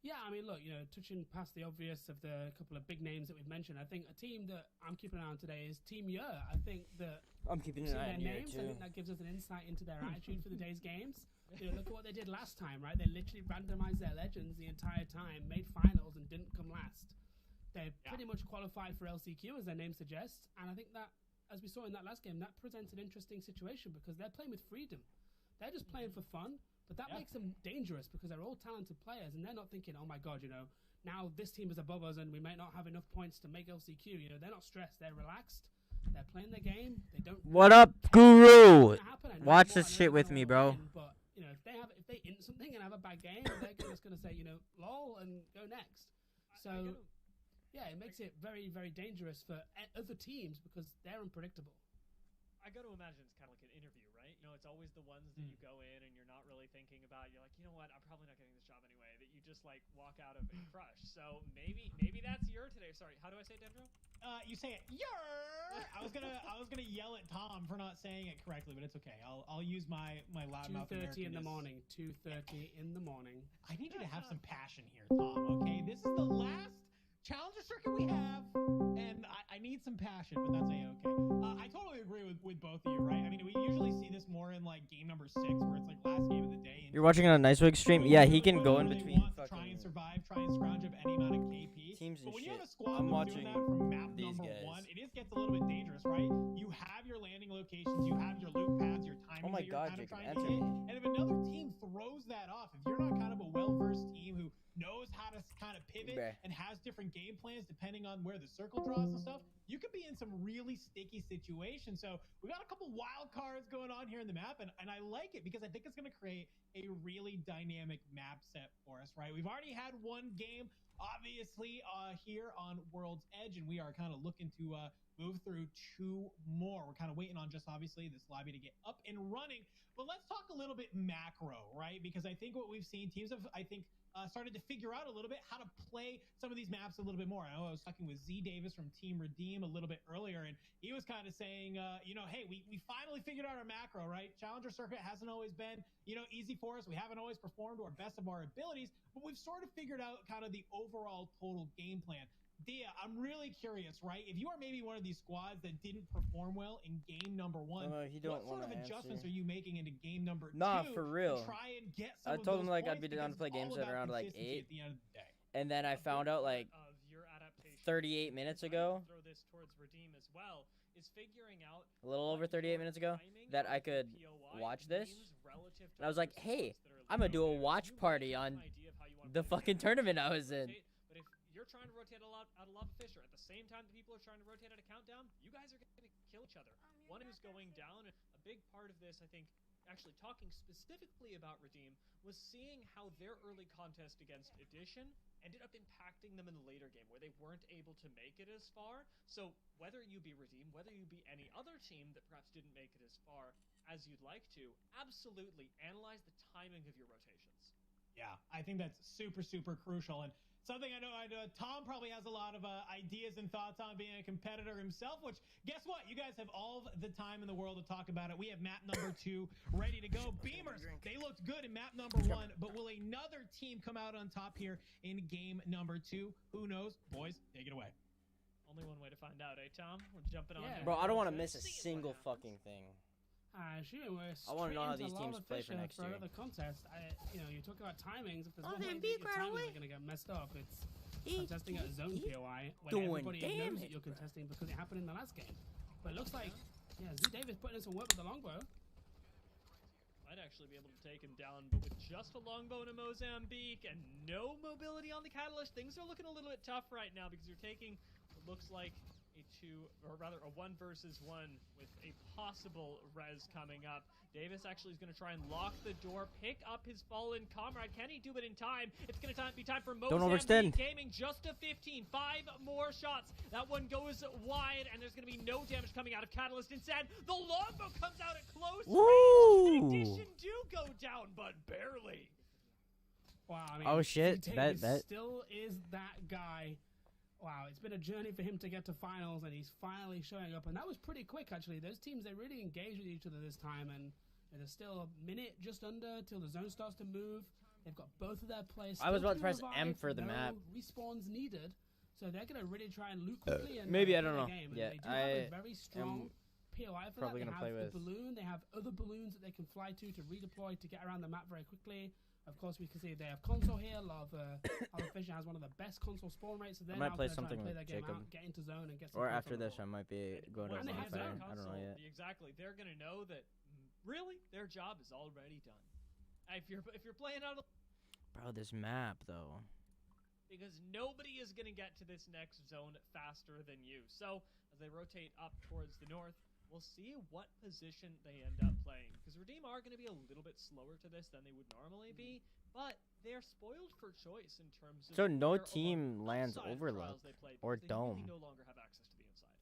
Yeah, I mean, look, touching past the obvious of the couple of big names that we've mentioned, I think a team that I'm keeping an eye on today is Team Yer. I think that I'm keeping an eye on their names. too. I think that gives us an insight into their attitude for the day's games. Look at what they did last time, right? They literally randomized their legends the entire time, made finals, and didn't come last. They pretty much qualified for LCQ, as their name suggests, and I think that, as we saw in that last game, that presents an interesting situation because they're playing with freedom. They're just playing for fun. But that makes them dangerous because they're all talented players, and they're not thinking, oh my God, now this team is above us and we might not have enough points to make LCQ. They're not stressed. They're relaxed. They're playing their game. They don't. What up, Guru? Watch this shit with me, bro. But if they int something and have a bad game, they're just gonna say, lol, and go next. So yeah, it makes it very, very dangerous for other teams because they're unpredictable. I got to imagine it's kind of like an interview, right? You know, it's always the ones that you go in and you're not really thinking about. You're like, you know what? I'm probably not getting this job anyway. That you just like walk out of and crush. So maybe that's your today. Sorry, how do I say it, Dendro? You say it. Yer. I was gonna yell at Tom for not saying it correctly, but it's okay. I'll use my loudmouth. 2:30 in the morning. 2:30 in the morning. I need you to have some passion here, Tom. Okay, this is the last Challenger circuit we have, and I need some passion, but that's okay. I totally agree with both of you, right? I mean, we usually see this more in like game number 6, where it's like last game of the day. You're watching on a Nicewig stream? Yeah, he can go in between. Try and survive, try and scrounge up any amount of KP. Teams and but when you shit. have a squad I'm that's watching doing that from map these number guys. 1, it gets a little bit dangerous, right? You have your landing locations, you have your loot pads, your timing. Oh my that you're God, kind of Jacob, trying to answer hit. me. And if another team throws that off, if you're not kind of a well-versed team who knows how to kind of pivot and has different game plans depending on where the circle draws and stuff, you could be in some really sticky situations. So we got a couple wild cards going on here in the map, and I like it because I think it's going to create a really dynamic map set for us, right? We've already had one game, obviously, here on World's Edge, and we are kind of looking to move through 2 more. We're kind of waiting on just obviously this lobby to get up and running. But let's talk a little bit macro, right? Because I think what we've seen, teams have, I think, started to figure out a little bit how to play some of these maps a little bit more. I know I was talking with Z Davis from Team Redeem a little bit earlier, and he was kind of saying, you know, hey, we finally figured out our macro, right? Challenger circuit hasn't always been, you know, easy for us. We haven't always performed to our best of our abilities, but we've sort of figured out kind of the overall total game plan. Dia, I'm really curious, right? If you are maybe one of these squads that didn't perform well in game number 1, what sort of adjustments are you making into game number 2? Nah, for real. To try and get some I of told those him like points, I'd be down to play games at around like 8, at the end of the day. and then I found out like 38 minutes ago, Throw this towards Redeem as well. Is figuring out a little over 38 minutes ago, that I could watch this, and I was like, hey, I'm gonna do a watch party on the fucking tournament I was in. But if you're trying to rotate out a Lava Fisher at the same time that people are trying to rotate out a Countdown, you guys are going to kill each other. One who's going down, a big part of this, I think, actually talking specifically about Redeem, was seeing how their early contest against Edition ended up impacting them in the later game, where they weren't able to make it as far. So whether you be Redeem, whether you be any other team that perhaps didn't make it as far as you'd like to, absolutely analyze the timing of your rotations. Yeah, I think that's super, super crucial. And something I know Tom probably has a lot of ideas and thoughts on, being a competitor himself, which, guess what? You guys have all the time in the world to talk about it. We have map number 2 ready to go. Beamers, they looked good in map number 1, but will another team come out on top here in game number 2? Who knows? Boys, take it away. Only one way to find out, eh, Tom? We're jumping on. Bro, I don't want to miss a single fucking thing. I want to know how these teams play for next year. The contest, you know, you talk about timings. If there's one way that your timings are going to get messed up, it's contesting at a zone POI when everybody knows that you're contesting because it happened in the last game. But it looks like, yeah, Z Davis putting in some work with the longbow. Might actually be able to take him down, but with just a longbow in a Mozambique and no mobility on the Catalyst, things are looking a little bit tough right now because you're taking what looks like a 1 versus 1 with a possible res coming up. Davis actually is going to try and lock the door, pick up his fallen comrade. Can he do it in time? It's going to be time for Mozambique Gaming, just a 15. 5 more shots. That one goes wide, and there's going to be no damage coming out of Catalyst. Instead, the longbow comes out at close range. Edition do go down, but barely. Wow, I mean, oh shit, bet. Still is that guy. Wow, it's been a journey for him to get to finals, and he's finally showing up. And that was pretty quick, actually. Those teams, they really engaged with each other this time, and there's still a minute just under till the zone starts to move. They've got both of their players. I was about to press M for the map. Respawns needed, so they're going to really try and loot quickly. And maybe, I don't know. Yeah, they do have a very strong POI for that. They have play with the balloon. They have other balloons that they can fly to redeploy to get around the map very quickly. Of course, we can see they have console here. Lava Fisher has one of the best console spawn rates. So they're I might now play play something with their game Jacob. out, get into zone, and get some or points after on the this, board. I might be going to Bonfire. I don't know yet. Exactly. They're going to know that really their job is already done. If you're playing out, Bro, this map though. Because nobody is going to get to this next zone faster than you. So as they rotate up towards the north, we'll see what position they end up playing. Because Redeem are going to be a little bit slower to this than they would normally be, but they're spoiled for choice in terms of. So no team lands Overlook or they Dome. really no longer have access to the inside.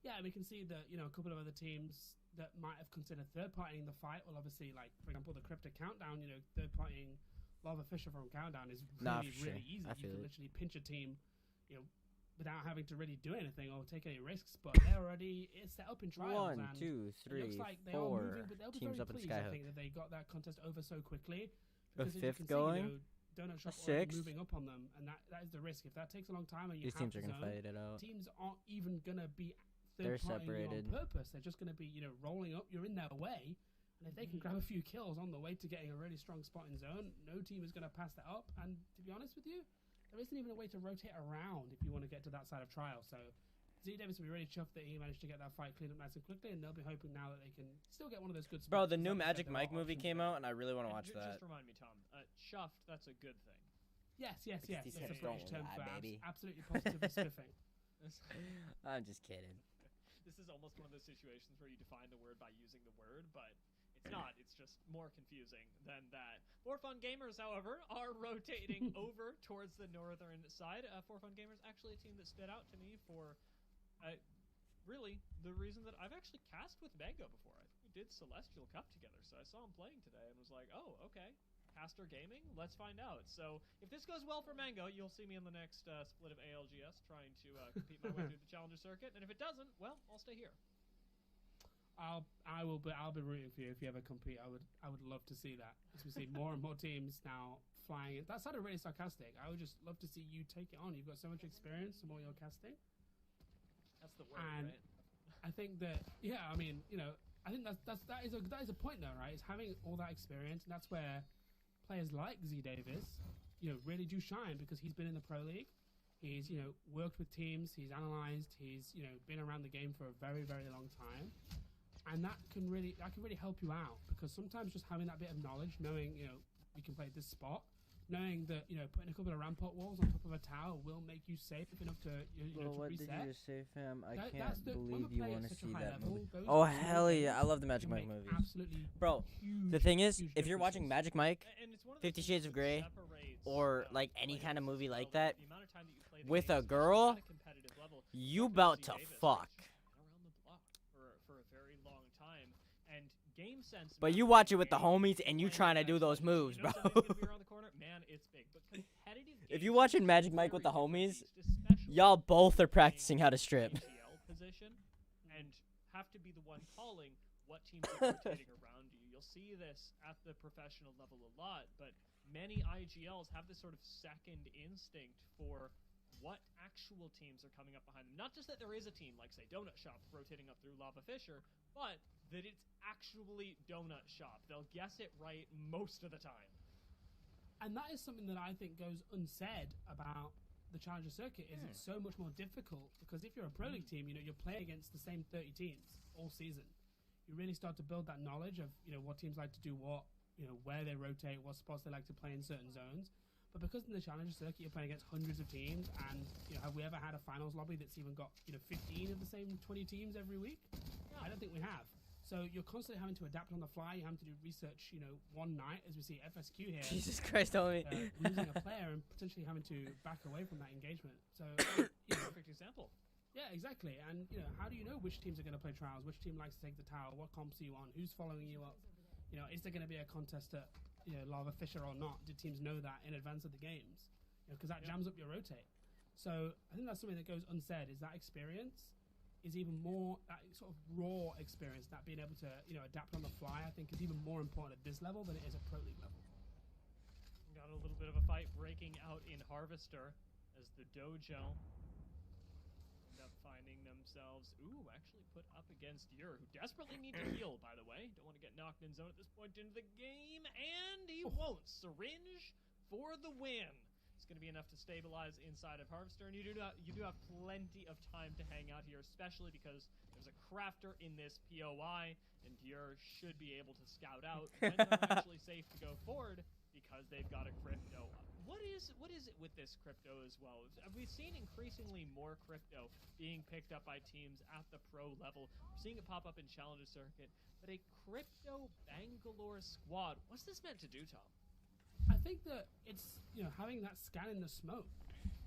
yeah, we can see that, you know, a couple of other teams that might have considered third-partying the fight. Well, obviously, like, for example, the Crypto Countdown, you know, third-partying Lava Fisher from Countdown is really, really easy. You can literally pinch a team, you know, without having to really do anything or take any risks. But they're already set up in trials. 1, 2, 3, looks like they 4 are moving, but they'll be teams very up in pleased, I Skyhook. think, that they got that contest over so quickly. A Because as you fifth can going? See, you know, Donut Shop A already sixth? moving up on them, and that is the risk. If that takes a long time and you These have teams are the gonna zone, fight it out. teams aren't even gonna be They're third-partying you separated. on purpose. They're just gonna be, you know, rolling up. You're in their way, and if they can grab a few kills on the way to getting a really strong spot in zone, no team is gonna pass that up. And to be honest with you, there isn't even a way to rotate around if you want to get to that side of trial. So Z Davis will be really chuffed that he managed to get that fight cleaned up nice and quickly, and they'll be hoping now that they can still get one of those good spots. Bro, the new Like you said, Magic there Mike are movie options came there. out, and I really want to And watch that. Just remind me, Tom. Chuffed, that's a good thing. Yes. These That's a hips British don't term lie, for baby. absolutely positively spiffing. I'm just kidding. This is almost one of those situations where you define the word by using the word, but it's not. It's just more confusing than that. For Fun Gamers, however, are rotating over towards the northern side. For Fun Gamers, actually a team that stood out to me for really the reason that I've actually cast with Mango before. I think we did Celestial Cup together, so I saw him playing today and was like, oh, okay. Caster Gaming, let's find out. So if this goes well for Mango, you'll see me in the next split of ALGS trying to compete my way through the Challenger Circuit. And if it doesn't, well, I'll stay here. I'll be rooting for you if you ever compete. I would love to see that. As we see more and more teams now flying it. That sounded really sarcastic. I would just love to see you take it on. You've got so much experience from all your casting. That's the word, And right? I think that, yeah, I mean, you know, I think that is a point though, right? It's having all that experience, and that's where players like Z Davis, you know, really do shine, because he's been in the Pro League. He's, you know, worked with teams. He's analyzed. He's, you know, been around the game for a very, very long time, and that can really help you out, because sometimes just having that bit of knowledge, knowing, you know, we can play this spot, knowing that, you know, putting a couple of rampart walls on top of a tower will make you safe enough to, you know, to What reset. did you just say, fam? I That's can't the- when believe we you play at want to such a see high that level, movie. those Oh, small hell yeah. things I love the Magic can Mike make movies. Absolutely Bro, huge, the thing is, huge if you're watching differences. Magic Mike, And it's one of 50 the things Shades of that Grey, separates, or like any players kind of movie as like well, that, the amount of time that you play the with game, a especially girl, at a competitive level. you Talking about Z to Davis, fuck. like, she's been around the block for a very long time, and game sense. But you matters watch in it with the game. homies and you Playing trying to with do that those team, moves, you know bro. something's gonna be around the corner, man, it's big. But competitive If game you're sense watching is Magic Mike very with the different homies, beast, especially y'all when both are you're playing practicing how to strip. ATL position and have to be the one calling what teams are rotating around you. You'll see this at the professional level a lot, but many IGLs have this sort of second instinct for what actual teams are coming up behind them. Not just that there is a team, like, say, Donut Shop rotating up through Lava Fisher, but that it's actually Donut Shop. They'll guess it right most of the time. And that is something that I think goes unsaid about the Challenger Circuit, is it's so much more difficult, because if you're a Pro League team, you know, you're playing against the same 30 teams all season. You really start to build that knowledge of, you know, what teams like to do what, you know, where they rotate, what spots they like to play in certain zones. But because in the Challenger Circuit you're playing against hundreds of teams, and, you know, have we ever had a finals lobby that's even got, you know, 15 of the same 20 teams every week? I don't think we have. So you're constantly having to adapt on the fly. You're having to do research, you know, one night, as we see FSQ here. Jesus Christ, homie. Losing a player and potentially having to back away from that engagement. So, you know, Perfect example. yeah, exactly. And, you know, how do you know which teams are going to play trials? Which team likes to take the tower? What comps are you on? Who's following you up? You know, is there going to be a contest at, you know, Lava Fisher or not? Did teams know that in advance of the games? You know, because that jams up your rotate. So I think that's something that goes unsaid, is that experience is even more, that sort of raw experience, that being able to, you know, adapt on the fly, I think is even more important at this level than it is at Pro League level. Got a little bit of a fight breaking out in Harvester as the dojo end up finding themselves, actually put up against Ur, who desperately need to heal, by the way. Don't want to get knocked in zone at this point into the game, and he won't. Syringe for the win. It's going to be enough to stabilize inside of Harvester, and you do have plenty of time to hang out here, especially because there's a crafter in this POI, and Ur should be able to scout out when they're actually safe to go forward, because they've got a crypto. What is it with this crypto as well? We've seen increasingly more crypto being picked up by teams at the pro level. We're seeing it pop up in Challenger Circuit, but a crypto Bangalore squad. What's this meant to do, Tom? I think that it's, you know, having that scan in the smoke,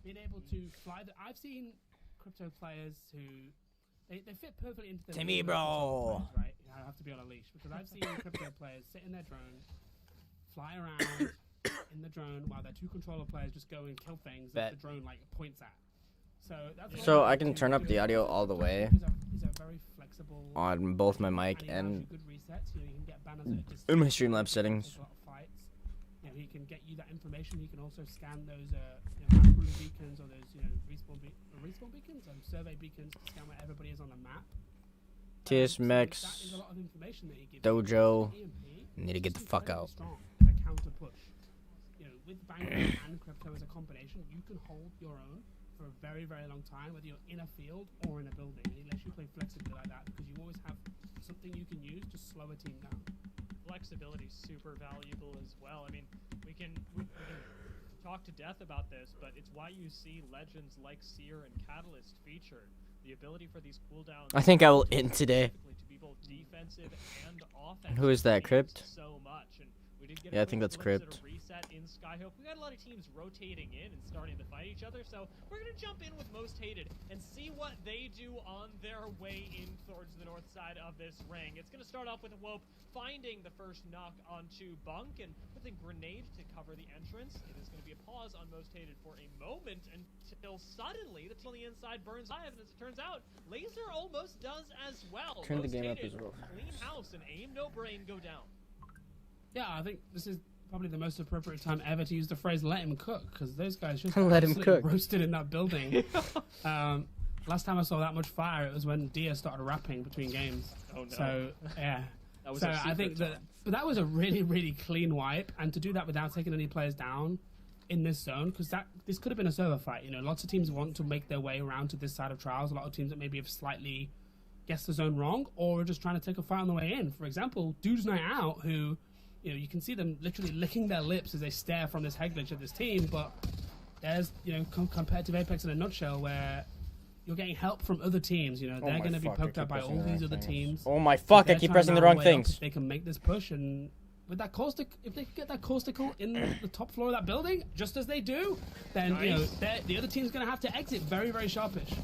being able to fly. I've seen crypto players who they fit perfectly into the Timmy, league of bro. players, right? I have to be on a leash because I've seen crypto players sit in their drone, fly around in the drone while their 2 controller players just go and kill things that the drone like points at. So I can turn up the audio all the way He's a very flexible on both my mic and good resets. You know, you can get banners at a distance, in my Streamlabs settings. take a lot of fights. You know, he can get you that information. He can also scan those map room beacons or those respawn beacons and survey beacons to scan where everybody is on the map. TS That Max is a lot of information that he gives Dojo. you. Need to get the fuck out. Strong at a counter push. You know, with Bangalore and crypto as a combination, you can hold your own for a very, very long time, whether you're in a field or in a building. And he lets you play flexibly like that because you always have something you can use to slow a team down. Flexibility is super valuable as well. I mean, we can talk to death about this, but it's why you see legends like Seer and Catalyst featured. The ability for these cooldowns. I think I will end today. To be both defensive and offensive. Who is that, Crypt? So much. And we did get Yeah, I think that's Crypt. Reset in Skyhope. We got a lot of teams rotating in and starting to fight each other, so we're gonna jump in with Most Hated and see what they do on their way in towards the north side of this ring. It's gonna start off with Wope finding the first knock onto Bunk and with a grenade to cover the entrance. It is gonna be a pause on Most Hated for a moment until suddenly the team on the inside burns live, and as it turns out, Laser almost does as well. Turn the Most game up Hated, as well. Clean house and Aim No Brain go down. Yeah, I think this is probably the most appropriate time ever to use the phrase "let him cook" because those guys just Let him absolutely cook. roasted in that building. Last time I saw that much fire, it was when Dia started rapping between games. Oh no. So yeah, That was so our I think secret that, but that was a really, really clean wipe, and to do that without taking any players down in this zone, because this could have been a server fight. You know, lots of teams want to make their way around to this side of Trials. A lot of teams that maybe have slightly guessed the zone wrong, or are just trying to take a fight on the way in. For example, Dudes Night Out, who, you know, you can see them literally licking their lips as they stare from this head glitch of this team, but there's, you know, competitive Apex in a nutshell where you're getting help from other teams. You know, they're going to be poked out by all these other teams. Oh my fuck, I keep pressing the wrong things. They can make this push, and with that caustic, if they can get that caustical in the top floor of that building, just as they do, then you know the other team's going to have to exit very, very sharpish.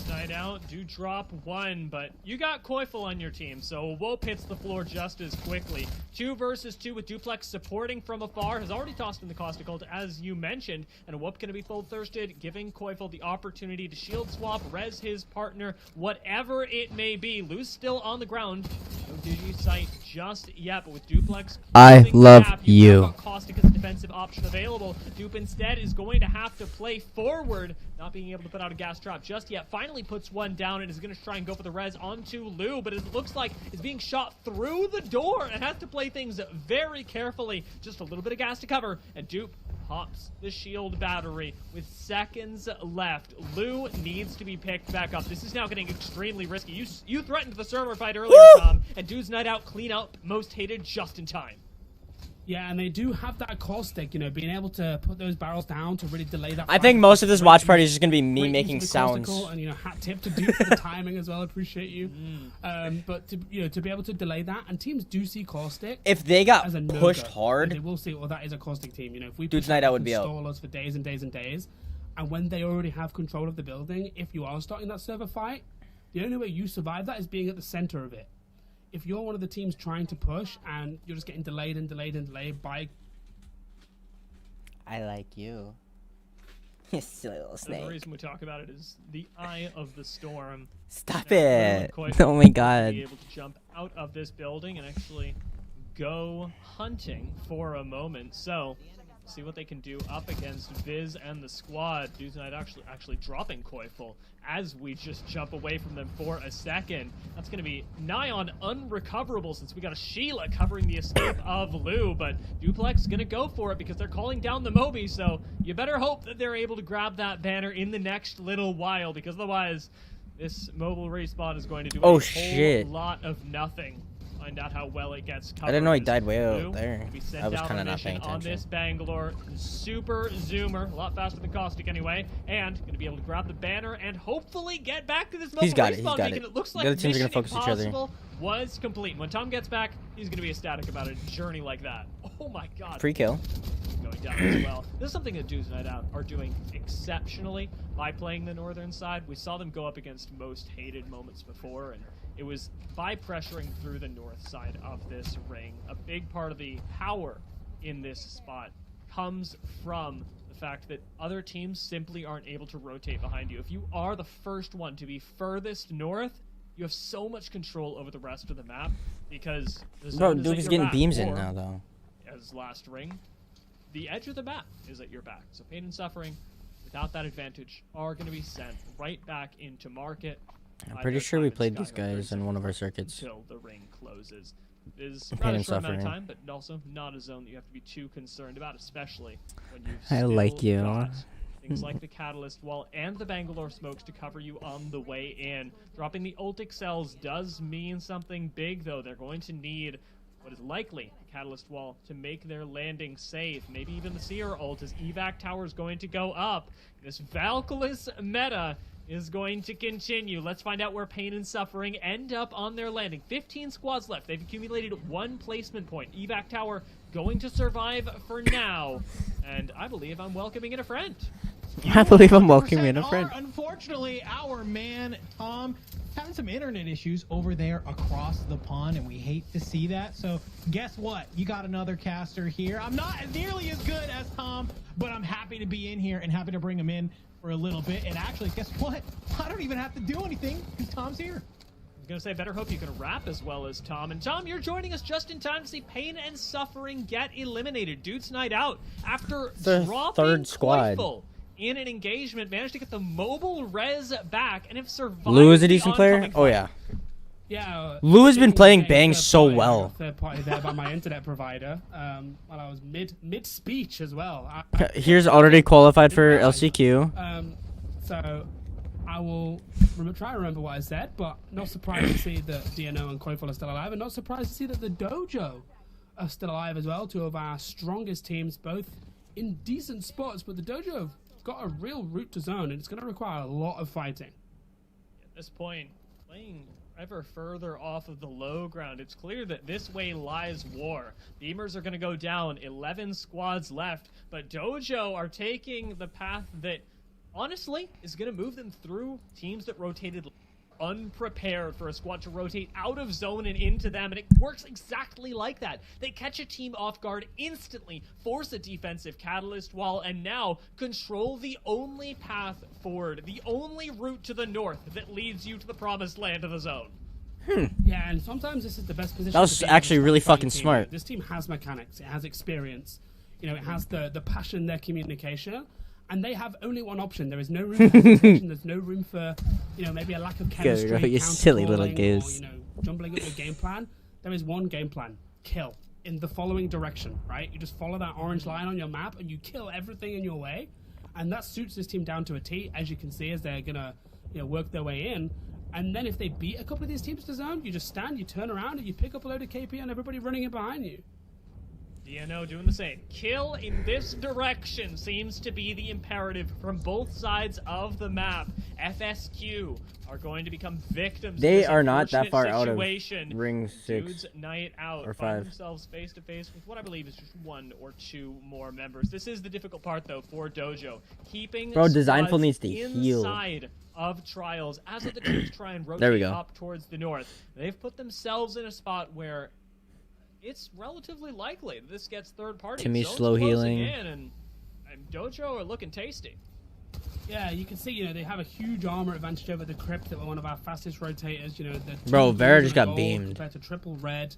Night Out do drop one, but you got Koifel on your team, so Wope hits the floor just as quickly. 2 versus 2 with Duplex supporting from afar, has already tossed in the Caustic ult, as you mentioned, and Wope going to be full thirsted, giving Koifel the opportunity to shield swap, res his partner, whatever it may be. Lou's still on the ground. No Digi sight just yet, but with Duplex, I love you. Got Caustic as a defensive option available. Dupe instead is going to have to play forward, not being able to put out a gas trap just yet. Finally puts one down and is going to try and go for the res onto Lou, but it looks like it's being shot through the door and has to play things very carefully. Just a little bit of gas to cover, and Dupe pops the shield battery with seconds left. Lou needs to be picked back up. This is now getting extremely risky. You threatened the server fight earlier, Tom, and Dude's Night Out clean up Most Hated just in time. Yeah, and they do have that caustic, you know, being able to put those barrels down to really delay that. I think most of this watch party is just going to be me making sounds. And, you know, hat tip to do for the timing as well. Appreciate you. But, to be able to delay that, and teams do see caustic. If they got as a pushed hard, they will see, well, that is a caustic team. You know, if we Dude's Night Out would be out. Stall us for days and days and days, and when they already have control of the building, if you are starting that server fight, the only way you survive that is being at the center of it. If you're one of the teams trying to push and you're just getting delayed and delayed and delayed by... I like you. You silly little snake. The reason we talk about it is the eye of the storm. Stop it. Oh my god. Be able to jump out of this building and actually go hunting for a moment. So, see what they can do up against Viz and the squad. Dude's Night actually dropping Koifel as we just jump away from them for a second. That's going to be nigh on unrecoverable since we got a Sheila covering the escape of Lou, but Duplex is going to go for it because they're calling down the Moby, so you better hope that they're able to grab that banner in the next little while, because otherwise this mobile respawn is going to do a whole lot of nothing. Find out how well it gets covered. I didn't know he died way out there. I was kind of not paying on attention. this Bangalore super zoomer, a lot faster than Caustic anyway, and going to be able to grab the banner and hopefully get back to this mobile respawn beacon. It looks like the other teams are going to focus each other. Was complete. When Tom gets back, he's going to be ecstatic about a journey like that. Oh my god. Free kill. going down as well. This is something that Dudes Night Out are doing exceptionally by playing the northern side. We saw them go up against most hated moments before, and it was by pressuring through the north side of this ring. A big part of the power in this spot comes from the fact that other teams simply aren't able to rotate behind you. If you are the first one to be furthest north, you have so much control over the rest of the map because the Bro, zone is at Dubby's your getting back, beams in or, now, though. as last ring, the edge of the map is at your back. So Pain and Suffering, without that advantage, are going to be sent right back into market. I'm pretty sure we played these guys in one of our circuits. Until the ring closes. It is Pain rather and short amount of Suffering. time, but also not a zone that you have to be too concerned about, especially when you've I still like you. got things like the Catalyst Wall and the Bangalore Smokes to cover you on the way in. Dropping the ult excels does mean something big, though. They're going to need what is likely the Catalyst Wall to make their landing safe. Maybe even the Seer ult as evac tower is going to go up. This Valkylis meta is going to continue. Let's find out where Pain and Suffering end up on their landing. 15 squads left. They've accumulated 1 placement point. Evac tower going to survive for now. And I believe I'm welcoming in a friend. I believe I'm welcoming in a friend. Unfortunately, our man Tom having some internet issues over there across the pond, and we hate to see that. So guess what? You got another caster here. I'm not nearly as good as Tom, but I'm happy to be in here and happy to bring him in for a little bit. And actually, guess what? I don't even have to do anything because Tom's here. I was going to say, better hope you can rap as well as Tom. And Tom, you're joining us just in time to see Pain and Suffering get eliminated. Dudes Night Out, after The dropping third squad. Coifel in an engagement, managed to get the mobile res back and have survived. Lou is a the decent player? oncoming Oh, yeah. Yeah. Lou has been playing third Bang so party. well. Third party there by my internet provider. While I was mid speech as well. Here's already qualified for LCQ. So I will try to remember what I said, but not surprised to see that DNO and Coifel are still alive, and not surprised to see that the Dojo are still alive as well. 2 of our strongest teams, both in decent spots, but the Dojo have got a real route to zone, and it's going to require a lot of fighting. At this point, playing ever further off of the low ground, it's clear that this way lies war. Beamers are going to go down, 11 squads left, but Dojo are taking the path that honestly is going to move them through teams that rotated unprepared for a squad to rotate out of zone and into them, and it works exactly like that. They catch a team off guard instantly, force a defensive catalyst wall, and now control the only path forward, the only route to the north that leads you to the promised land of the zone. Yeah, and sometimes this is the best position. That was to be in actually as a really fighting fucking team. smart. This team has mechanics, it has experience, you know, it has the passion, their communication, and they have only one option. There is no room for hesitation. There's no room for, you know, maybe a lack of chemistry, you silly little counter-calling, goose. or, you know, jumbling up your game plan. There is one game plan: kill in the following direction. Right? You just follow that orange line on your map, and you kill everything in your way. And that suits this team down to a T, as you can see, as they're gonna, you know, work their way in. And then if they beat a couple of these teams to zone, you just stand, you turn around, and you pick up a load of KP on everybody running in behind you. DNO doing the same. Kill in this direction seems to be the imperative from both sides of the map. FSQ are going to become victims. They of this are not that unfortunate far out of situation. ring 6 Dudes Night Out or find 5. themselves face to face with what I believe is just 1 or 2 more members. This is the difficult part, though, for Dojo. Keeping Bro, Designful squads needs to heal. inside of Trials as the teams try and There we rotate go. up towards the north. They've put themselves in a spot where it's relatively likely that this gets third party. Timmy Zone's slow closing healing. in, and Dojo are looking tasty. Yeah, you can see, you know, they have a huge armor advantage over the Crypt that were one of our fastest rotators. You know, the Bro, two Vera blues just and a got gold beamed. compared to triple red,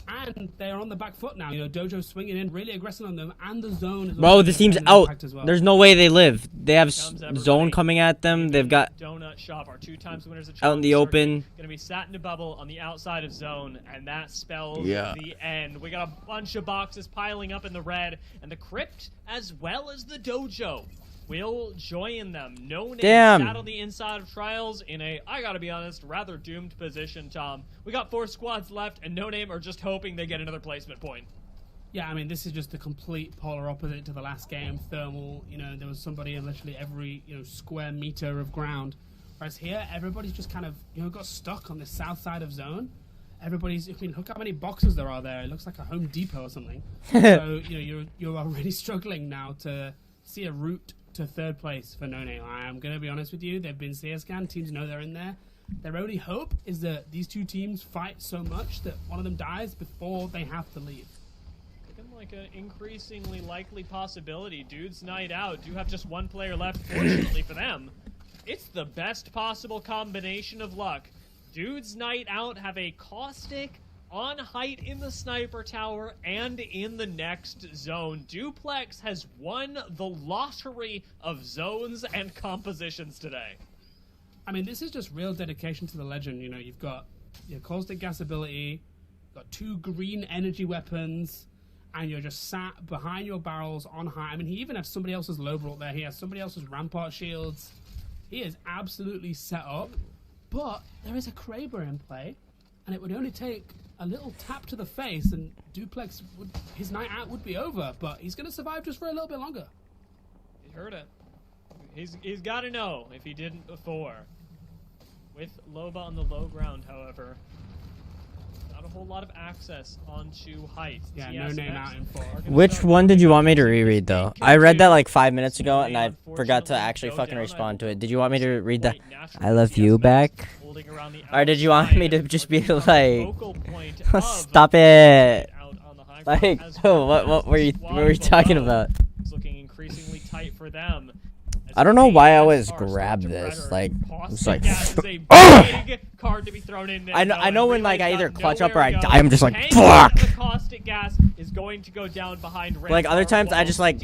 and they are on the back foot now. You know, Dojo swinging in, really aggressive on them, and the zone is Bro, also this team's having an out. impact as well. There's no way they live. They have Comes everybody. zone coming at them. They've got Donut Shop, our 2 times winners of out in the Challenger Circuit, open. Gonna be sat in a bubble on the outside of zone, and that spells Yeah. the end. We got a bunch of boxes piling up in the red, and the Crypt, as well as the Dojo, will join them. No name Damn. sat on the inside of Trials in a, I gotta be honest, rather doomed position, Tom. We got 4 squads left, and No Name are just hoping they get another placement point. Yeah, I mean, this is just the complete polar opposite to the last game. Thermal, you know, there was somebody in literally every, you know, square meter of ground. Whereas here, everybody's just kind of, you know, got stuck on the south side of zone. everybody's. I mean, look how many boxes there are there. It looks like a Home Depot or something. So you're already struggling now to see a route to third place for No Name. I'm gonna be honest with you. They've been CSGAN. Teams know they're in there. Their only hope is that these two teams fight so much that one of them dies before they have to leave. Looking like an increasingly likely possibility. Dude's night out. Do have just one player left. Fortunately for them, it's the best possible combination of luck. Dude's night out have a caustic on height in the sniper tower and in the next zone. Duplex has won the lottery of zones and compositions today. I mean, this is just real dedication to the legend. You know, you've got your caustic gas ability, got 2 green energy weapons, and you're just sat behind your barrels on high. I mean, he even has somebody else's low brought there. He has somebody else's rampart shields. He is absolutely set up. But there is a Kraber in play, and it would only take a little tap to the face, and Duplex his night out would be over. But he's going to survive just for a little bit longer. He heard it. He's got to know if he didn't before. With Loba on the low ground, however, not a whole lot of access onto height. Yeah, No Name out in 4. Which one did you want me to reread, though? I read that like 5 minutes ago, and I forgot to actually fucking respond to it. Did you want me to read that? I love you back? Or did you want me to just be like, stop it? Like, what were you talking about? It's looking increasingly tight for them. I don't know why I always grab this. Like, it's like, card to be thrown in there. I know when like I either clutch up or I die. I'm just like, fuck. The caustic gas is going to go down behind. Like other times, I just like,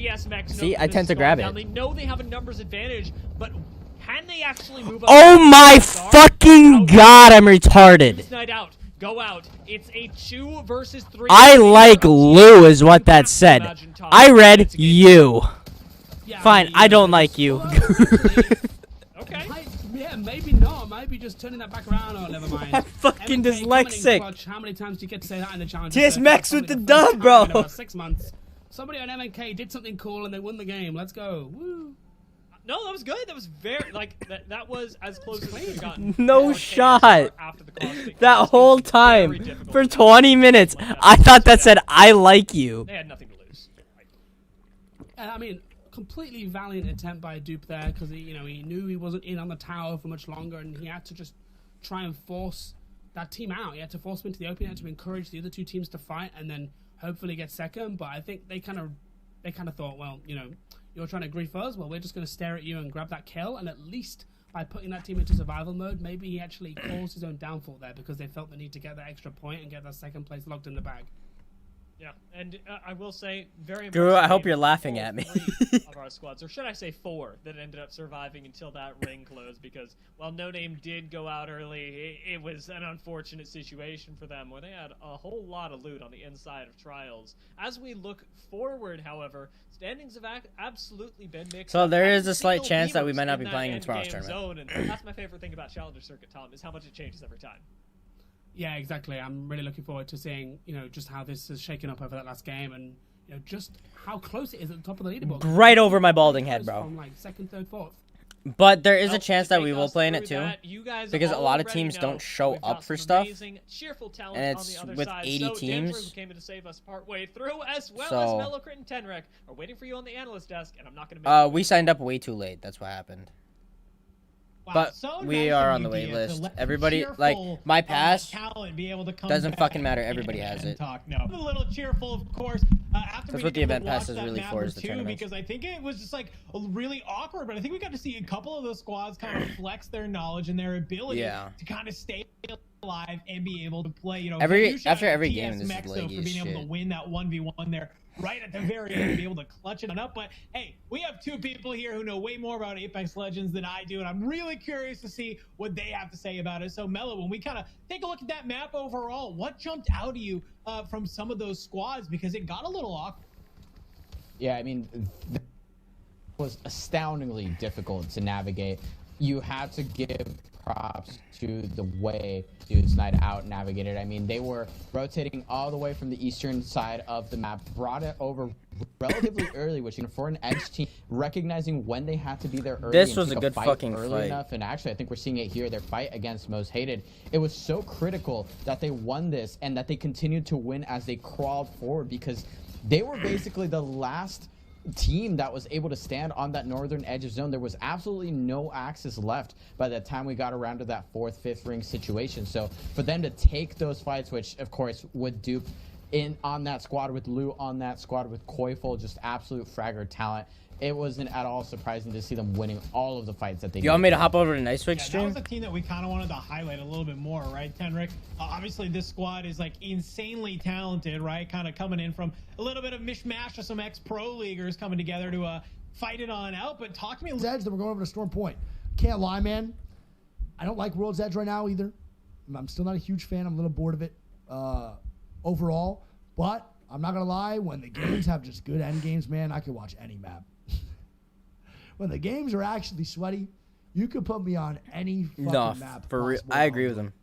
see, I tend to grab it. They know they have a numbers advantage, but can they actually move up? Oh my fucking god, I'm retarded. Night out. Go out. It's a 2 versus 3. I like Lou is what that said. I read you. Yeah, fine, I don't like you. Okay. Yeah, maybe not. Maybe just turning that back around. Oh, never mind. I'm fucking dyslexic. Clutch, how many times do you get to say that in the challenge? TS Max with the dub, bro. 6 months. Somebody on MNK did something cool and they won the game. Let's go. Woo. No, that was good. That was very that was as close as we've gotten. No shot. That whole time for 20 minutes, I thought that said I like you. They had nothing to lose. I mean, completely valiant attempt by Dupe there because he knew he wasn't in on the tower for much longer, and he had to just try and force that team out. He had to force them into the open. He had to encourage the other two teams to fight, and then hopefully get second. But I think they kind of thought, well, you're trying to grief us. Well, we're just going to stare at you and grab that kill, and at least by putting that team into survival mode, maybe he actually caused his own downfall there because they felt the need to get that extra point and get that second place locked in the bag. Yeah, and I will say, very Guru, I hope you're laughing at me. Of our squads, or should I say 4, that ended up surviving until that ring closed, because while No Name did go out early, it was an unfortunate situation for them, where they had a whole lot of loot on the inside of Trials. As we look forward, however, standings have absolutely been mixed. So there is a slight chance that we might not be playing in tomorrow's tournament. And that's my favorite thing about Challenger Circuit, Tom, is how much it changes every time. Yeah, exactly. I'm really looking forward to seeing, just how this has shaken up over that last game, and just how close it is at the top of the leaderboard. Right over my balding head, bro. From like 2nd, 3rd, 4th. But there is a chance that we will play in it too, because a lot of teams don't show up for stuff, and it's with 80 teams. Came to save us partway through, as well as Mellocrit and Tenrek are waiting for you on the analyst desk, and I'm not going to. We signed up way too late. That's what happened. Wow, but so we are on the wait list. Everybody, like, my pass doesn't fucking matter. Everybody has it. I'm a little cheerful, of course. That's what the event pass is really for, is the tournament. Because I think it was just, like, really awkward, but I think we got to see a couple of those squads kind of flex their knowledge and their ability to kind of stay alive and be able to play, after every game, this is leggy for being able to win that 1v1 there. Right at the very end to be able to clutch it up. But hey, we have 2 people here who know way more about Apex Legends than I do, and I'm really curious to see what they have to say about it. So Mello, when we kind of take a look at that map overall, what jumped out of you from some of those squads, because it got a little awkward? Yeah, I mean, it was astoundingly difficult to navigate. You had to give props to the way Dudes Night Out navigated. I mean, they were rotating all the way from the eastern side of the map, brought it over relatively early, which for an edge team, recognizing when they had to be there early. This was a good fucking early fight. enough. And actually, I think we're seeing it here. Their fight against Most Hated, it was so critical that they won this and that they continued to win as they crawled forward, because they were basically the last team that was able to stand on that northern edge of zone. There was absolutely no axis left by the time we got around to that 4th, 5th ring situation. So for them to take those fights, which of course would dupe in on that squad with Lou, on that squad with Koiful, just absolute fragger talent. It wasn't at all surprising to see them winning all of the fights that they did. You want me to hop over to Nightwing That stream? was a team that we kind of wanted to highlight a little bit more, right, Tenric? Obviously, this squad is like insanely talented, right? Kind of coming in from a little bit of mishmash of some ex-pro leaguers coming together to fight it on out. But talk to me a little. Edge, then we're going over to Storm Point. Can't lie, man. I don't like World's Edge right now either. I'm still not a huge fan. I'm a little bored of it overall. But I'm not going to lie, when the games have just good end games, man, I can watch any map. When the games are actually sweaty, you could put me on any fucking map. For real, I agree with him.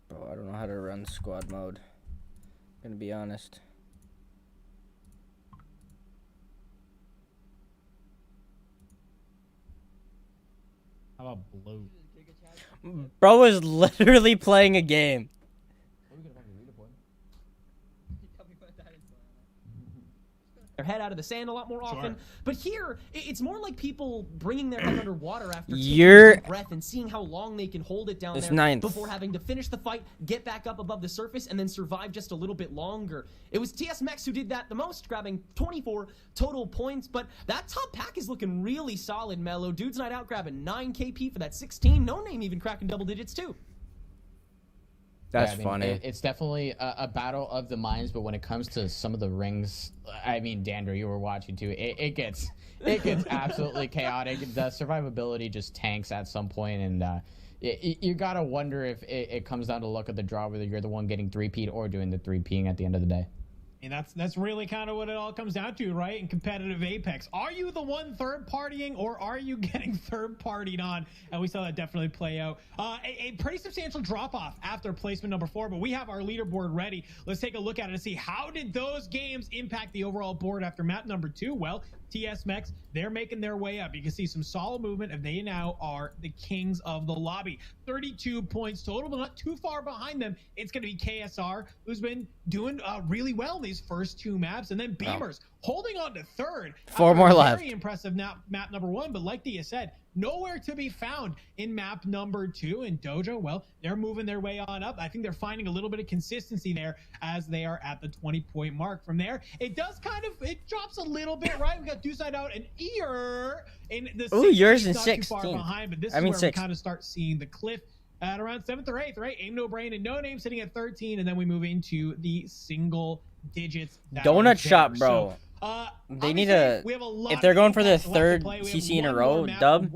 Bro, I don't know how to run squad mode. I'm gonna be honest. How about blue? Bro is literally playing a game. Their head out of the sand a lot more often. But here, it's more like people bringing their head underwater after taking a deep breath and seeing how long they can hold it down there before having to finish the fight, get back up above the surface, and then survive just a little bit longer. It was TS Mex who did that the most, grabbing 24 total points. But that top pack is looking really solid, Mello. Dudes Night Out grabbing 9 KP for that 16. No Name even cracking double digits, too. That's I mean, funny. It's definitely a battle of the minds, but when it comes to some of the rings, I mean, Dandre, you were watching too. It gets absolutely chaotic. The survivability just tanks at some point, and you gotta wonder if it comes down to luck of the draw, whether you're the one getting 3-peat or doing the 3-peating at the end of the day. And that's really kind of what it all comes down to, right? In competitive Apex, are you the one third partying, or are you getting third partied on? And we saw that definitely play out. A pretty substantial drop off after placement number 4, but we have our leaderboard ready. Let's take a look at it and see how did those games impact the overall board after map number 2. Well, TS Mex, they're making their way up. You can see some solid movement, and they now are the kings of the lobby. 32 points total, but not too far behind them. It's going to be KSR, who's been doing really well these first 2 maps, and then Beamers holding on to 3rd. 4 more left. Very impressive map number 1, but like Dia said, nowhere to be found in map number 2. And Dojo, well, they're moving their way on up. I think they're finding a little bit of consistency there as they are at the 20-point mark. From there, it drops a little bit, right? We got Deuce Night Out and Ear in the yours in 16th, not too 16th. far behind, but this is where we kind of start seeing the cliff at around 7th or 8th, right? Aim No Brain and No Name sitting at 13, and then we move into the single digits. Donut shop, bro. They need to, if they're going for their 3rd CC in a row dub,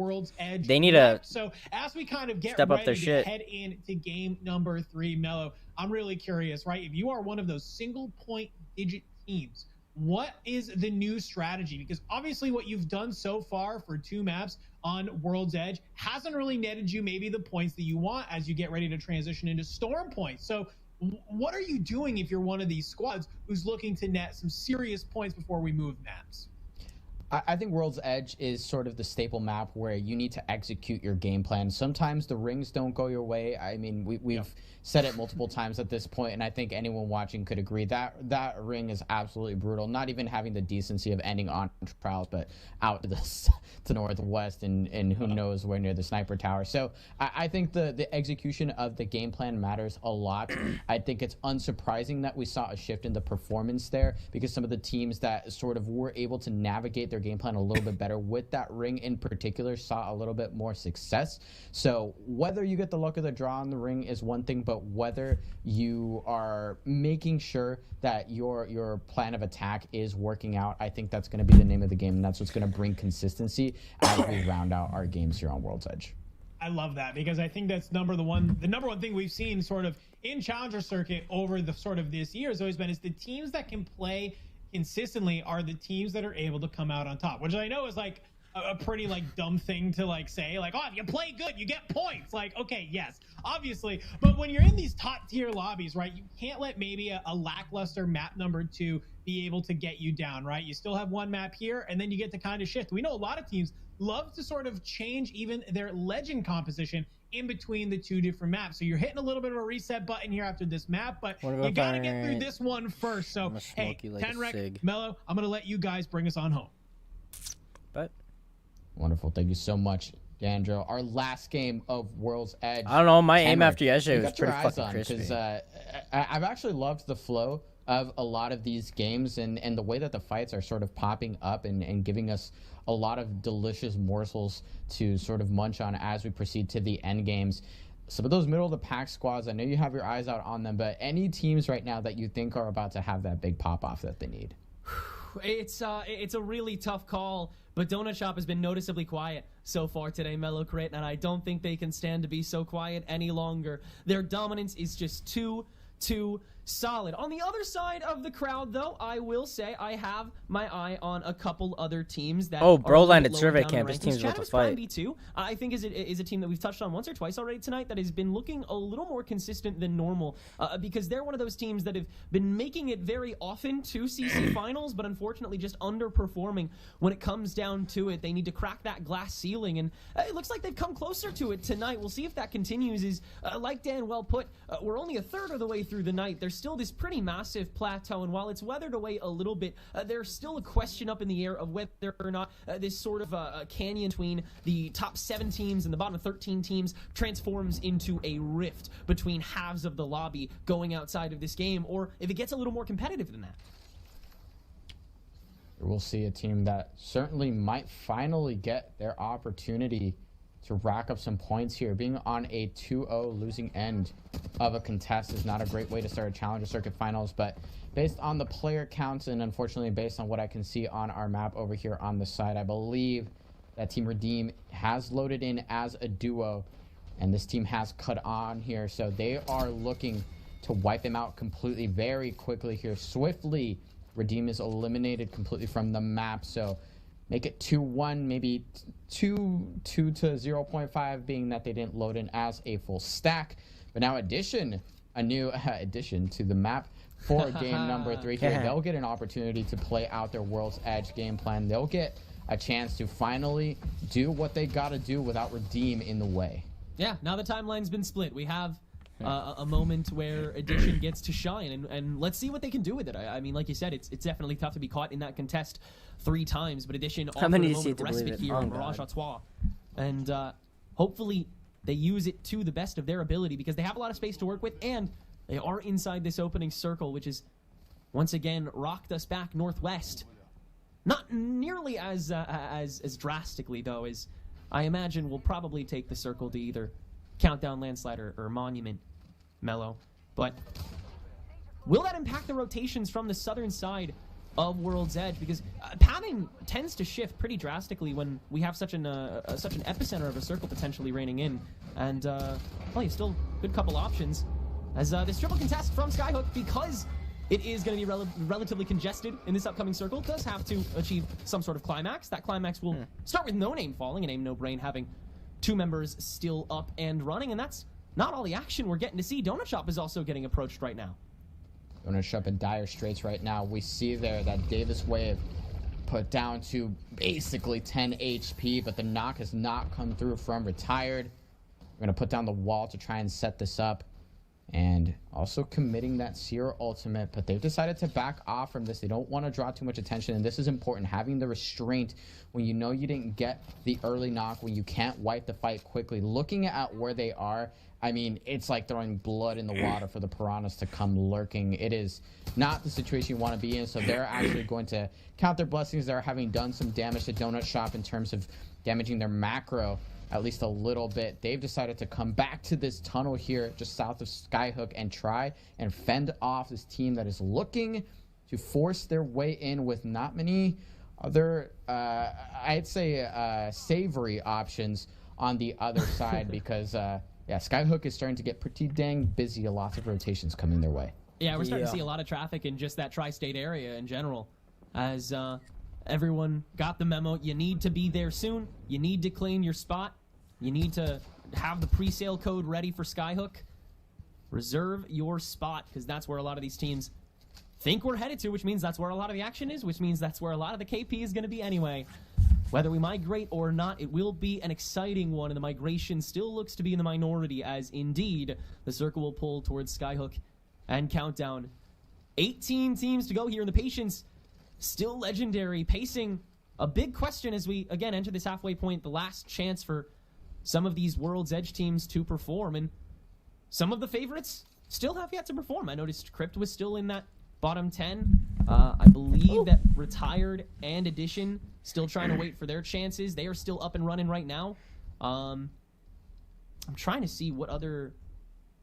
they need to so as we kind of get step up their ready shit. to head into game number 3, Mello, I'm really curious, right? If you are one of those single point digit teams, what is the new strategy? Because obviously what you've done so far for 2 maps on World's Edge hasn't really netted you maybe the points that you want as you get ready to transition into Storm points. So what are you doing if you're one of these squads who's looking to net some serious points before we move maps? I think World's Edge is sort of the staple map where you need to execute your game plan. Sometimes the rings don't go your way. I mean, we've said it multiple times at this point, and I think anyone watching could agree that that ring is absolutely brutal. Not even having the decency of ending on trials, but out to the northwest and who knows where near the sniper tower. So I think the execution of the game plan matters a lot. I think it's unsurprising that we saw a shift in the performance there, because some of the teams that sort of were able to navigate their game plan a little bit better with that ring in particular saw a little bit more success. So whether you get the luck of the draw on the ring is one thing, but whether you are making sure that your plan of attack is working out, I think that's going to be the name of the game, and that's what's going to bring consistency as we round out our games here on World's Edge. I love that because I think that's the number one thing we've seen sort of in Challenger Circuit over the sort of this year has always been is the teams that can play consistently are the teams that are able to come out on top, which I know is like a pretty like dumb thing to like say, like, oh, if you play good, you get points. Like, okay, yes, obviously. But when you're in these top tier lobbies, right, you can't let maybe a lackluster map number 2 be able to get you down, right? You still have one map here and then you get to kind of shift. We know a lot of teams love to sort of change even their legend composition in between the 2 different maps. So you're hitting a little bit of a reset button here after this map, but you got to get through this one first. So, hey, like Tenrec, Mello, I'm going to let you guys bring us on home. But wonderful. Thank you so much, Dandro. Our last game of World's Edge. I don't know. My aim Tenrec, after yesterday was you got pretty your eyes fucking on, crispy. I've actually loved the flow of a lot of these games and the way that the fights are sort of popping up and giving us a lot of delicious morsels to sort of munch on as we proceed to the end games. Some of those middle of the pack squads, I know you have your eyes out on them, but any teams right now that you think are about to have that big pop off that they need? It's a really tough call, but Donut Shop has been noticeably quiet so far today, Mellow Crit, and I don't think they can stand to be so quiet any longer. Their dominance is just too solid. On the other side of the crowd, though, I will say I have my eye on a couple other teams that Bro are landed lower survey down the camp. This rankings. team's about to fight. B2, I think is a team that we've touched on once or twice already tonight that has been looking a little more consistent than normal because they're one of those teams that have been making it very often to CC finals, but unfortunately just underperforming when it comes down to it. They need to crack that glass ceiling, and it looks like they've come closer to it tonight. We'll see if that continues. Is like Dan well put, we're only a third of the way through the night. There's still this pretty massive plateau, and while it's weathered away a little bit, there's still a question up in the air of whether or not this sort of a canyon between the top 7 teams and the bottom 13 teams transforms into a rift between halves of the lobby going outside of this game, or if it gets a little more competitive than that. We'll see a team that certainly might finally get their opportunity to rack up some points here. Being on a 2-0 losing end of a contest is not a great way to start a Challenger Circuit Finals, but based on the player counts and unfortunately based on what I can see on our map over here on the side, I believe that Team Redeem has loaded in as a duo, and this team has cut on here, so they are looking to wipe them out completely very quickly here. Swiftly, Redeem is eliminated completely from the map, so make it 2-1, maybe 2 to 0.5, being that they didn't load in as a full stack. But now a new addition to the map for game number 3 here. They'll get an opportunity to play out their World's Edge game plan. They'll get a chance to finally do what they got to do without Redeem in the way. Yeah, now the timeline's been split. We have a moment where Addition gets to shine, and let's see what they can do with it. I mean, like you said, it's definitely tough to be caught in that contest 3 times, but Addition offered a moment of respite here on Mirage Artois. And hopefully they use it to the best of their ability because they have a lot of space to work with, and they are inside this opening circle, which is once again rocked us back northwest. Not nearly as drastically, though, as I imagine we'll probably take the circle to either Countdown, Landslide, or Monument, Mellow. But will that impact the rotations from the southern side of World's Edge? Because pathing tends to shift pretty drastically when we have such an epicenter of a circle potentially reigning in. And, well, you have still a good couple options. As this triple contest from Skyhook, because it is going to be relatively congested in this upcoming circle, does have to achieve some sort of climax. That climax will start with No Name falling and Aim No Brain having 2 members still up and running, and that's not all the action we're getting to see. Donut Shop is also getting approached right now. Donut Shop in dire straits right now. We see there that Davis Wave put down to basically 10 HP, but the knock has not come through from Retired. We're going to put down the wall to try and set this up. And also committing that Seer ultimate, but they've decided to back off from this. They don't want to draw too much attention, and this is important. Having the restraint when you know you didn't get the early knock, when you can't wipe the fight quickly. Looking at where they are, I mean, it's like throwing blood in the water for the Piranhas to come lurking. It is not the situation you want to be in, so they're actually going to count their blessings. They're having done some damage to Donut Shop in terms of damaging their macro at least a little bit. They've decided to come back to this tunnel here just south of Skyhook and try and fend off this team that is looking to force their way in with not many other, I'd say, savory options on the other side because, yeah, Skyhook is starting to get pretty dang busy. Lots of rotations coming their way. Yeah, we're starting to see a lot of traffic in just that tri-state area in general. As everyone got the memo, you need to be there soon. You need to claim your spot. You need to have the pre-sale code ready for Skyhook. Reserve your spot, because that's where a lot of these teams think we're headed to, which means that's where a lot of the action is, which means that's where a lot of the KP is going to be anyway. Whether we migrate or not, it will be an exciting one, and the migration still looks to be in the minority, as indeed the circle will pull towards Skyhook and Countdown. 18 teams to go here, and the patience still legendary, pacing a big question as we, again, enter this halfway point, the last chance for some of these World's Edge teams to perform, and some of the favorites still have yet to perform. I noticed Crypt was still in that bottom 10. I believe that Retired and Edition still trying to wait for their chances. They are still up and running right now. I'm trying to see what other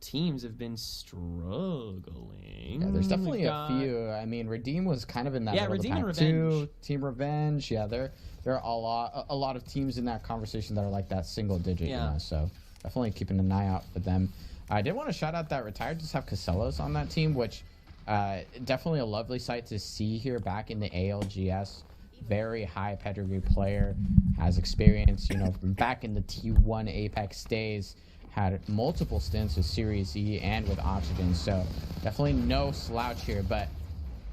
teams have been struggling. Yeah, there's definitely a few. I mean, Redeem was kind of in that middle Redeem of and the pack Revenge. too. Team Revenge, yeah, there are a lot of teams in that conversation that are like that single digit. Yeah. You know, so definitely keeping an eye out for them. I did want to shout out that Retired just have Casellas on that team, which definitely a lovely sight to see here back in the ALGS. Very high pedigree player, has experience, you know, from back in the T1 Apex days. Had multiple stints with Series E and with Oxygen, so definitely no slouch here. But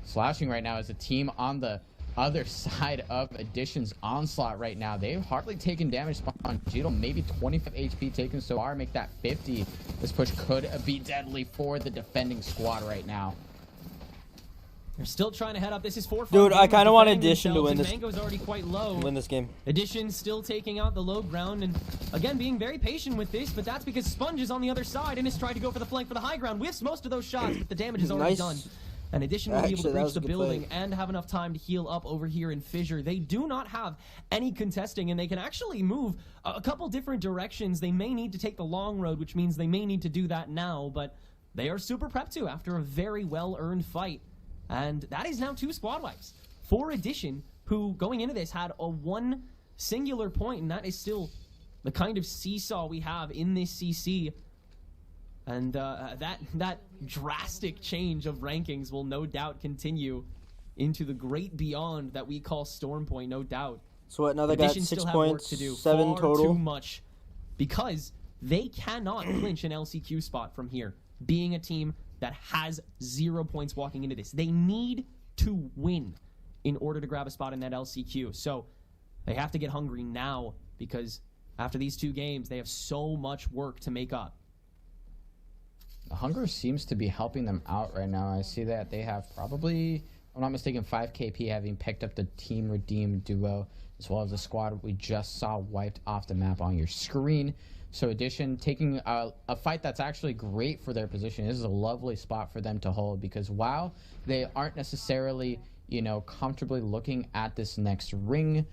slouching right now is a team on the other side of Edition's onslaught right now. They've hardly taken damage on Jito, maybe 25 HP taken so far, make that 50. This push could be deadly for the defending squad right now. They're still trying to head up. This is 4-5. Dude, I kind of want defending Edition to themselves, win and this. Mango's already quite low. Win this game. Edition still taking out the low ground, and again being very patient with this, but that's because Sponge is on the other side and has tried to go for the flank for the high ground. Whiffs most of those shots, but the damage is already Nice. done. And Edition will be able to Actually, that breach was the a good building play. and have enough time to heal up over here in Fissure. They do not have any contesting, and they can actually move a couple different directions. They may need to take the long road, which means they may need to do that now, but they are super prepped to after a very well-earned fight. And that is now 2 squad wipes for Edition, who going into this had a one singular point, and that is still the kind of seesaw we have in this CC. And that drastic change of rankings will no doubt continue into the great beyond that we call Storm Point, no doubt. So what, now they got Edition 6 still have work points, to do, 7 far total. too much, because they cannot clinch an LCQ spot from here, being a team that has 0 points walking into this. They need to win in order to grab a spot in that LCQ. So they have to get hungry now, because after these 2 games, they have so much work to make up. The hunger seems to be helping them out right now. I see that they have probably, if I'm not mistaken, 5 KP having picked up the Team Redeem duo, as well as the squad we just saw wiped off the map on your screen. So Edition taking a fight that's actually great for their position. This is a lovely spot for them to hold, because while they aren't necessarily, you know, comfortably looking at this next ring,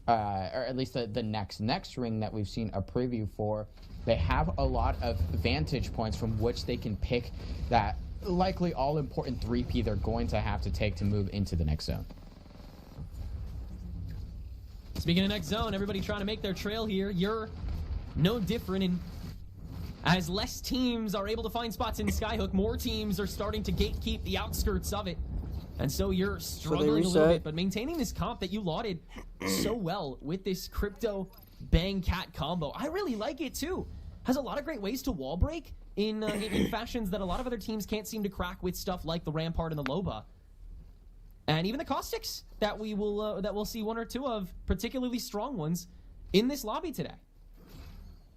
or at least the next ring that we've seen a preview for, they have a lot of vantage points from which they can pick that likely all-important 3P they're going to have to take to move into the next zone. Speaking of next zone, everybody trying to make their trail here. You're no different, and as less teams are able to find spots in Skyhook, more teams are starting to gatekeep the outskirts of it. And so you're struggling a little bit, but maintaining this comp that you lauded so well with this Crypto Bang Cat combo. I really like it too. Has a lot of great ways to wall break in fashions that a lot of other teams can't seem to crack with stuff like the Rampart and the Loba. And even the Caustics that we'll see 1 or 2 of, particularly strong ones, in this lobby today.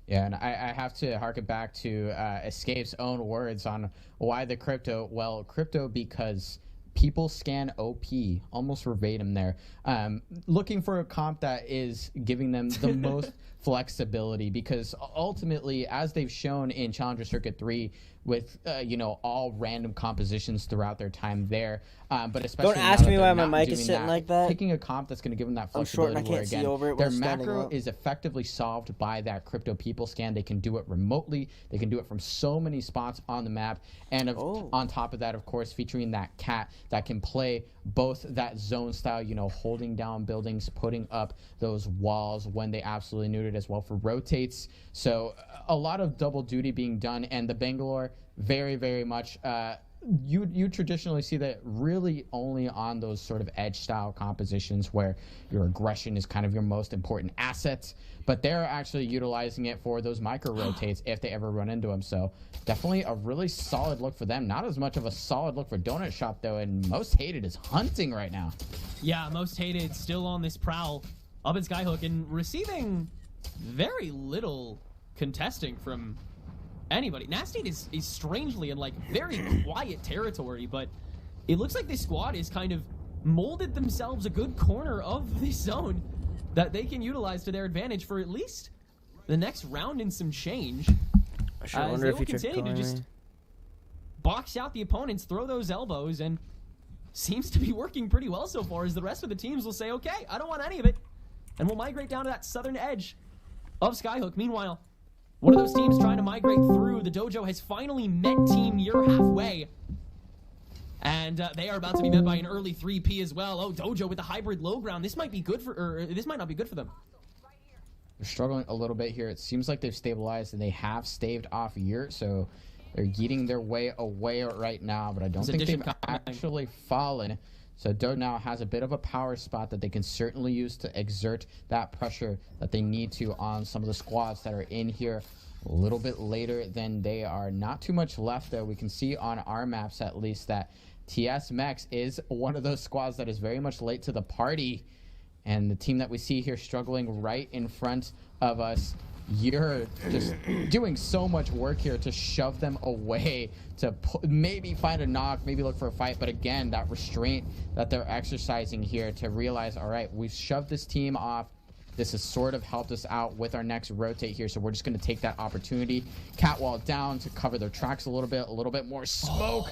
Yeah, and I have to harken back to Escape's own words on why the Crypto. Well, Crypto because people scan OP, almost verbatim there. Looking for a comp that is giving them the most flexibility, because ultimately, as they've shown in Challenger Circuit 3, with all random compositions throughout their time there. But especially Don't ask now me that why they're my not mic is doing sitting like that. Picking a comp that's going to give them that I'm short flexibility and I where can't see again over it their when standing macro up. is effectively solved by that crypto people scan. They can do it remotely. They can do it from so many spots on the map, and on top of that, of course, featuring that cat that can play both that zone style, holding down buildings, putting up those walls when they absolutely need it, as well for rotates. So a lot of double duty being done, and the Bangalore very, very much you traditionally see that really only on those sort of edge style compositions where your aggression is kind of your most important asset, but they're actually utilizing it for those micro rotates if they ever run into them. So definitely a really solid look for them. Not as much of a solid look for Donut Shop though, and Most Hated is hunting right now. Yeah, Most Hated still on this prowl up at Skyhook and receiving very little contesting from anybody. Nasty is strangely in very quiet territory, but it looks like this squad is kind of molded themselves a good corner of this zone that they can utilize to their advantage for at least the next round and some change. I sure wonder if you continue to just box out the opponents, throw those elbows, and seems to be working pretty well so far, as the rest of the teams will say, okay, I don't want any of it, and we'll migrate down to that southern edge of Skyhook. Meanwhile, one of those teams trying to migrate through, the Dojo has finally met Team Yer halfway. And they are about to be met by an early 3P as well. Oh, Dojo with the hybrid low ground. This might be good this might not be good for them. They're struggling a little bit here. It seems like they've stabilized and they have staved off Yurt, so they're getting their way away right now, but I don't think they've actually fallen. So Dojo now has a bit of a power spot that they can certainly use to exert that pressure that they need to on some of the squads that are in here a little bit later than they are. Not too much left though. We can see on our maps at least that TS Mex is one of those squads that is very much late to the party. And the team that we see here struggling right in front of us, you're just doing so much work here to shove them away, to maybe find a knock, maybe look for a fight. But again, that restraint that they're exercising here to realize, all right, we've shoved this team off. This has sort of helped us out with our next rotate here, so we're just going to take that opportunity. Catwall down to cover their tracks a little bit more smoke.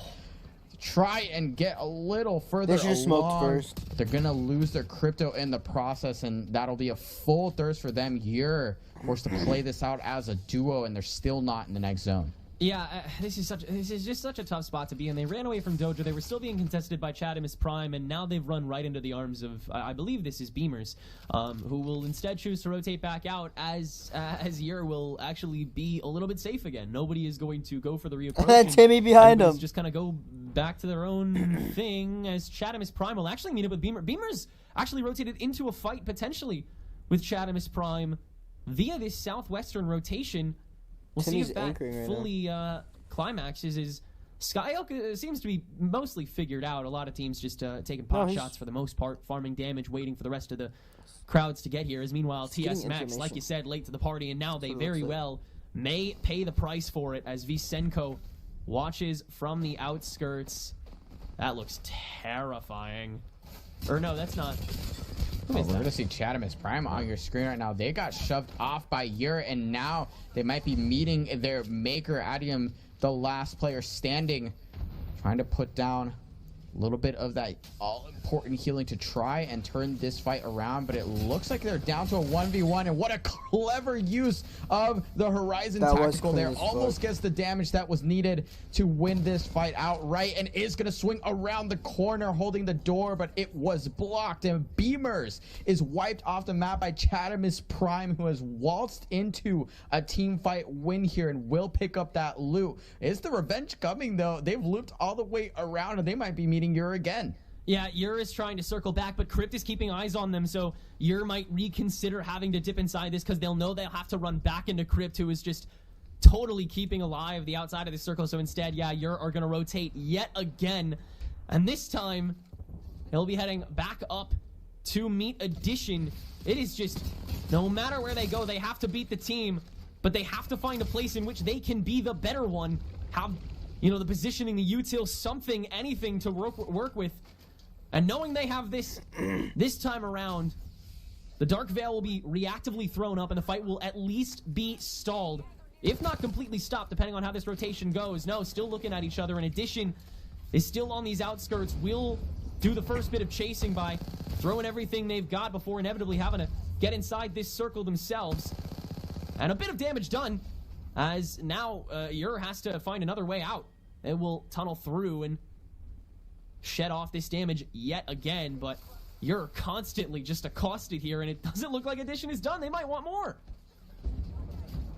Try and get a little further along. They should have smoked first. They're going to lose their crypto in the process, and that'll be a full thirst for them. You're forced to play this out as a duo, and they're still not in the next zone. Yeah, this is just such a tough spot to be in. They ran away from Dojo. They were still being contested by Chadimus Prime, and now they've run right into the arms of, I believe this is Beamers, who will instead choose to rotate back out as Yer will actually be a little bit safe again. Nobody is going to go for the reapproach. Timmy behind him. Just kind of go back to their own thing, as Chadimus Prime will actually meet up with Beamer. Beamers actually rotated into a fight potentially with Chadimus Prime via this southwestern rotation. We'll see if that fully climaxes. Is Skyhook seems to be mostly figured out. A lot of teams just taking pot shots for the most part, farming damage, waiting for the rest of the crowds to get here. As meanwhile, TS Max, like you said, late to the party, and now they very well may pay the price for it as Visenko watches from the outskirts. That looks terrifying. Or no, that's not. We're going to see Chadimus Prime on your screen right now. They got shoved off by Yer, and now they might be meeting their maker, Adium, the last player standing, trying to put down a little bit of that all-important healing to try and turn this fight around, but it looks like they're down to a 1v1, and what a clever use of the Horizon Tactical there. Almost gets the damage that was needed to win this fight outright, and is going to swing around the corner holding the door, but it was blocked, and Beamers is wiped off the map by Chadimus Prime, who has waltzed into a team fight win here and will pick up that loot. Is the revenge coming though? They've looped all the way around, and they might be meeting Yer again. Yeah, Yer is trying to circle back, but Crypt is keeping eyes on them, so Yer might reconsider having to dip inside this because they'll know they'll have to run back into Crypt, who is just totally keeping alive the outside of the circle. So instead, yeah, Yer are going to rotate yet again, and this time he'll be heading back up to meet Addition. It is just, no matter where they go, they have to beat the team, but they have to find a place in which they can be the better one, have, you know, the positioning, the util, something, anything to work with. And knowing they have this time around, the Dark Veil will be reactively thrown up, and the fight will at least be stalled if not completely stopped, depending on how this rotation goes. No, still looking at each other. In addition, is still on these outskirts. Will do the first bit of chasing by throwing everything they've got before inevitably having to get inside this circle themselves. And a bit of damage done, as now Ur has to find another way out. It will tunnel through and shed off this damage yet again, but Ur constantly just accosted here, and it doesn't look like Addition is done. They might want more.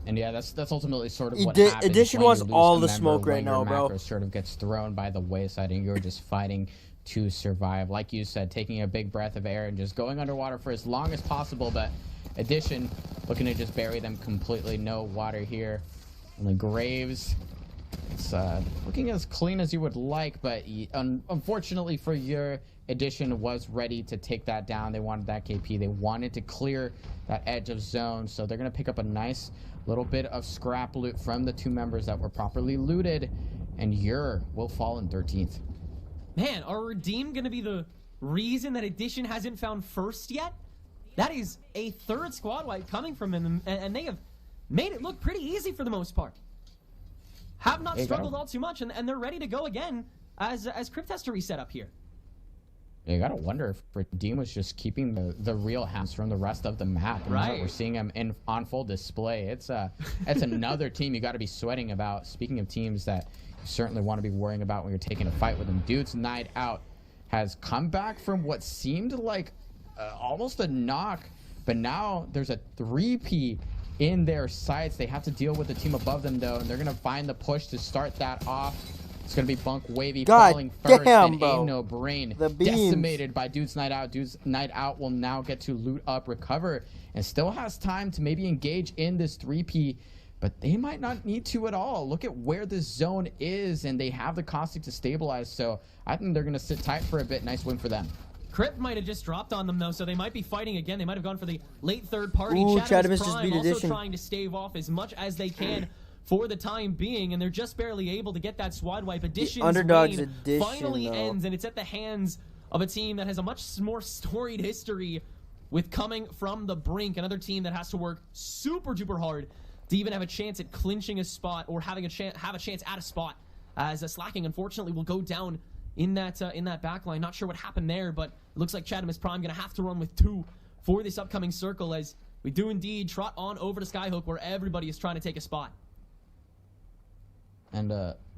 And yeah, that's ultimately sort of what happens. Addition when wants you lose all a the member, smoke when right your now, bro. macro sort of gets thrown by the wayside, and you're just fighting to survive. Like you said, taking a big breath of air and just going underwater for as long as possible. But Addition looking to just bury them completely. No water here. Only graves. It's looking as clean as you would like, but unfortunately for your Addition was ready to take that down. They wanted that KP. They wanted to clear that edge of zone, so they're going to pick up a nice little bit of scrap loot from the two members that were properly looted, and Ur will fall in 13th. Man, are Redeem going to be the reason that Addition hasn't found first yet? That is a third squad wipe coming from him, and they have made it look pretty easy for the most part. Have not struggled all too much, and they're ready to go again as Crypt has to reset up here. You gotta wonder if Redeem was just keeping the real house from the rest of the map. Right. We're seeing him on full display. It's another team you got to be sweating about. Speaking of teams that you certainly want to be worrying about when you're taking a fight with them, Dude's Night Out has come back from what seemed like almost a knock, but now there's a 3P in their sights. They have to deal with the team above them though, and they're gonna find the push to start that off. It's going to be Bunk Wavy falling first, and Ain't No Brain decimated by Dude's Night Out. Dude's Night Out will now get to loot up, recover, and still has time to maybe engage in this 3P, but they might not need to at all. Look at where this zone is, and they have the caustic to stabilize, so I think they're going to sit tight for a bit. Nice win for them. Crypt might have just dropped on them, though, so they might be fighting again. They might have gone for the late third party. Ooh, Chadamus just beat also Addition. trying to stave off as much as they can for the time being, and they're just barely able to get that squad wipe. Addition's Underdog's reign Addition, finally though. ends, and it's at the hands of a team that has a much more storied history with coming from the brink. Another team that has to work super duper hard to even have a chance at clinching a spot or having a chance at a spot. As Slacking, unfortunately, will go down in that back line. Not sure what happened there, but it looks like Chadamus Prime going to have to run with 2 for this upcoming circle, as we do indeed trot on over to Skyhook, where everybody is trying to take a spot. And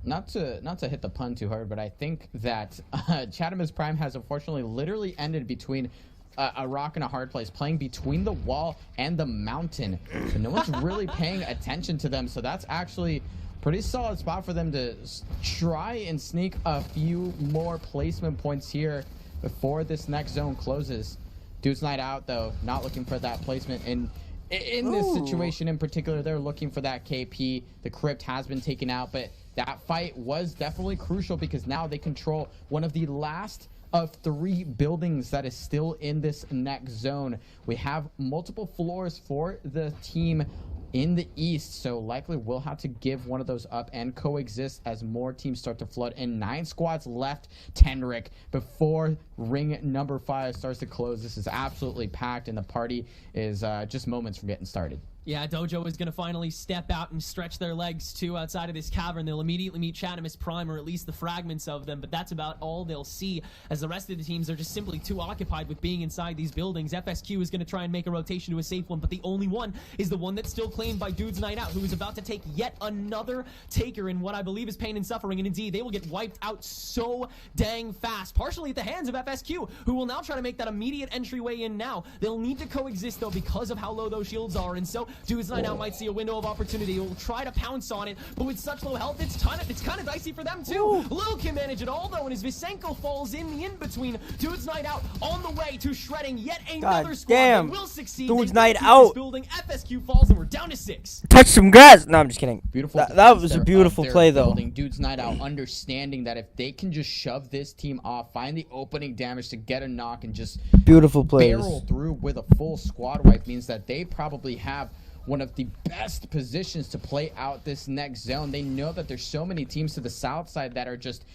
not to hit the pun too hard, but I think that Chadamus Prime has unfortunately literally ended between a rock and a hard place, playing between the wall and the mountain. So no one's really paying attention to them, so that's actually pretty solid spot for them to try and sneak a few more placement points here before this next zone closes. Dude's Night Out, though, not looking for that placement. And in this situation in particular, they're looking for that KP. The Crypt has been taken out, but that fight was definitely crucial because now they control one of the last of 3 buildings that is still in this next zone. We have multiple floors for the team in the east, so likely we'll have to give one of those up and coexist as more teams start to flood. And 9 squads left, Tenric, before ring number 5 starts to close. This is absolutely packed, and the party is just moments from getting started. Yeah, Dojo is going to finally step out and stretch their legs, too, outside of this cavern. They'll immediately meet Chadamus Prime, or at least the fragments of them, but that's about all they'll see, as the rest of the teams are just simply too occupied with being inside these buildings. FSQ is going to try and make a rotation to a safe one, but the only one is the one that's still claimed by Dude's Night Out, who is about to take yet another taker in what I believe is pain and suffering, and indeed, they will get wiped out so dang fast, partially at the hands of FSQ, who will now try to make that immediate entryway in now. They'll need to coexist, though, because of how low those shields are, and so Dude's Night Out might see a window of opportunity. He'll try to pounce on it, but with such low health, it's kind of dicey for them too. Lil can manage it all though, and as Visenko falls in the in-between, Dude's Night Out on the way to shredding yet another squad that will succeed. Dude's Night Out. Building. FSQ falls, and we're down to 6. Touch some grass. No, I'm just kidding. Beautiful. That was a beautiful play though. Dude's Night Out, understanding that if they can just shove this team off, find the opening damage to get a knock, and just beautiful plays, barrel through with a full squad wipe, means that they probably have one of the best positions to play out this next zone. They know that there's so many teams to the south side that are just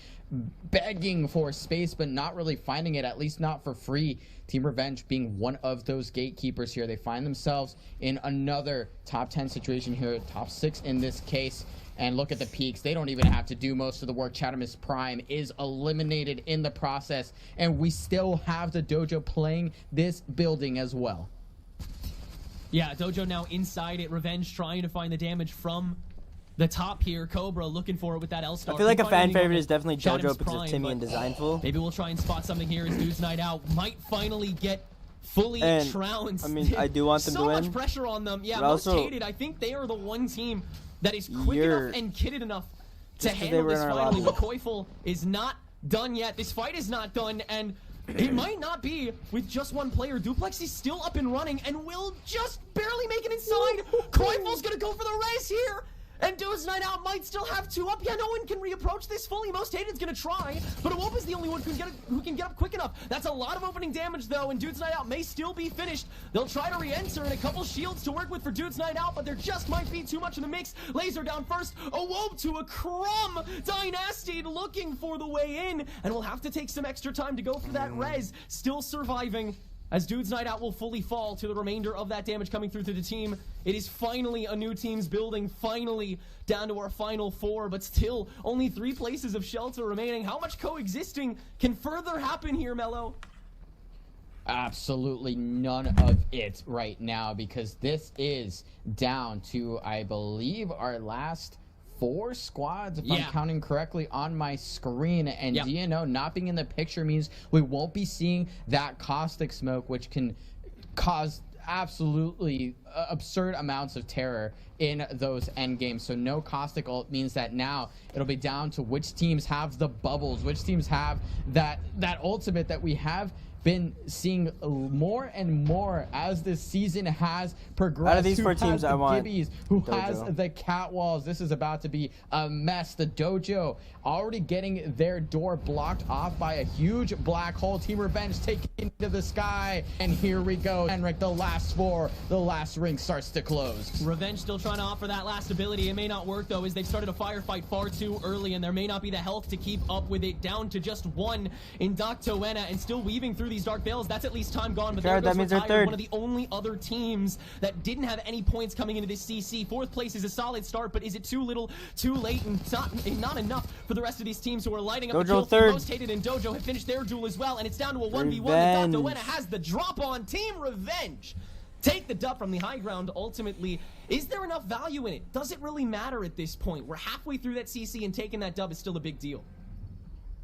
begging for space, but not really finding it, at least not for free. Team Revenge being one of those gatekeepers here. They find themselves in another top 10 situation here, top 6 in this case. And look at the peaks. They don't even have to do most of the work. Chattemus Prime is eliminated in the process. And we still have the Dojo playing this building as well. Yeah, Dojo now inside it. Revenge trying to find the damage from the top here. Cobra looking for it with that L-Star. I feel like a fan favorite is definitely Dojo because of Timmy and Designful. Maybe we'll try and spot something here as Dude's Night Out might finally get fully trounced. I mean, I do want them to win. So much pressure on them. Yeah, most hated. I think they are the one team that is quick enough and kitted enough to handle this finally. But Koifel is not done yet. This fight is not done, and it might not be with just one player. Duplex is still up and running and will just barely make it inside. Koifel's gonna go for the race here. And Dude's Night Out might still have 2 up. Yeah, no one can reapproach this fully. Most Hated's gonna try, but Awopa's the only one who can get up quick enough. That's a lot of opening damage, though, and Dude's Night Out may still be finished. They'll try to re-enter and a couple shields to work with for Dude's Night Out, but there just might be too much in the mix. Laser down first. Awopa to a crumb. Dynasty looking for the way in, and we'll have to take some extra time to go for that res. Still surviving, as Dude's Night Out will fully fall to the remainder of that damage coming through to the team. It is finally a new team's building, finally down to our final 4, but still only 3 places of shelter remaining. How much coexisting can further happen here, Mello? Absolutely none of it right now, because this is down to, I believe, our last 4 squads, if I'm counting correctly on my screen, and DNO not being in the picture means we won't be seeing that caustic smoke, which can cause absolutely absurd amounts of terror in those end games. So no caustic ult means that now it'll be down to which teams have the bubbles, which teams have that ultimate that we have been seeing more and more as this season has progressed. Out of these 4 teams, I want Gibbies, who has the catwalls. This is about to be a mess. The Dojo already getting their door blocked off by a huge black hole. Team Revenge taking to the sky, and here we go. Henrik, the last 4, the last ring starts to close. Revenge still trying to offer that last ability. It may not work, though, as they've started a firefight far too early, and there may not be the health to keep up with it. Down to just 1 in Doctoena, and still weaving through these dark veils. That's at least time gone, but there goes Retired, one of the only other teams that didn't have any points coming into this CC. 4th place is a solid start, but is it too little, too late, and not enough for the rest of these teams who are lighting up Dojo the kill. Most Hated and Dojo have finished their duel as well, and it's down to a 1v1. Doctoena has the drop on. Team Revenge take the dub from the high ground. Ultimately, is there enough value in it? Does it really matter at this point? We're halfway through that CC, and taking that dub is still a big deal.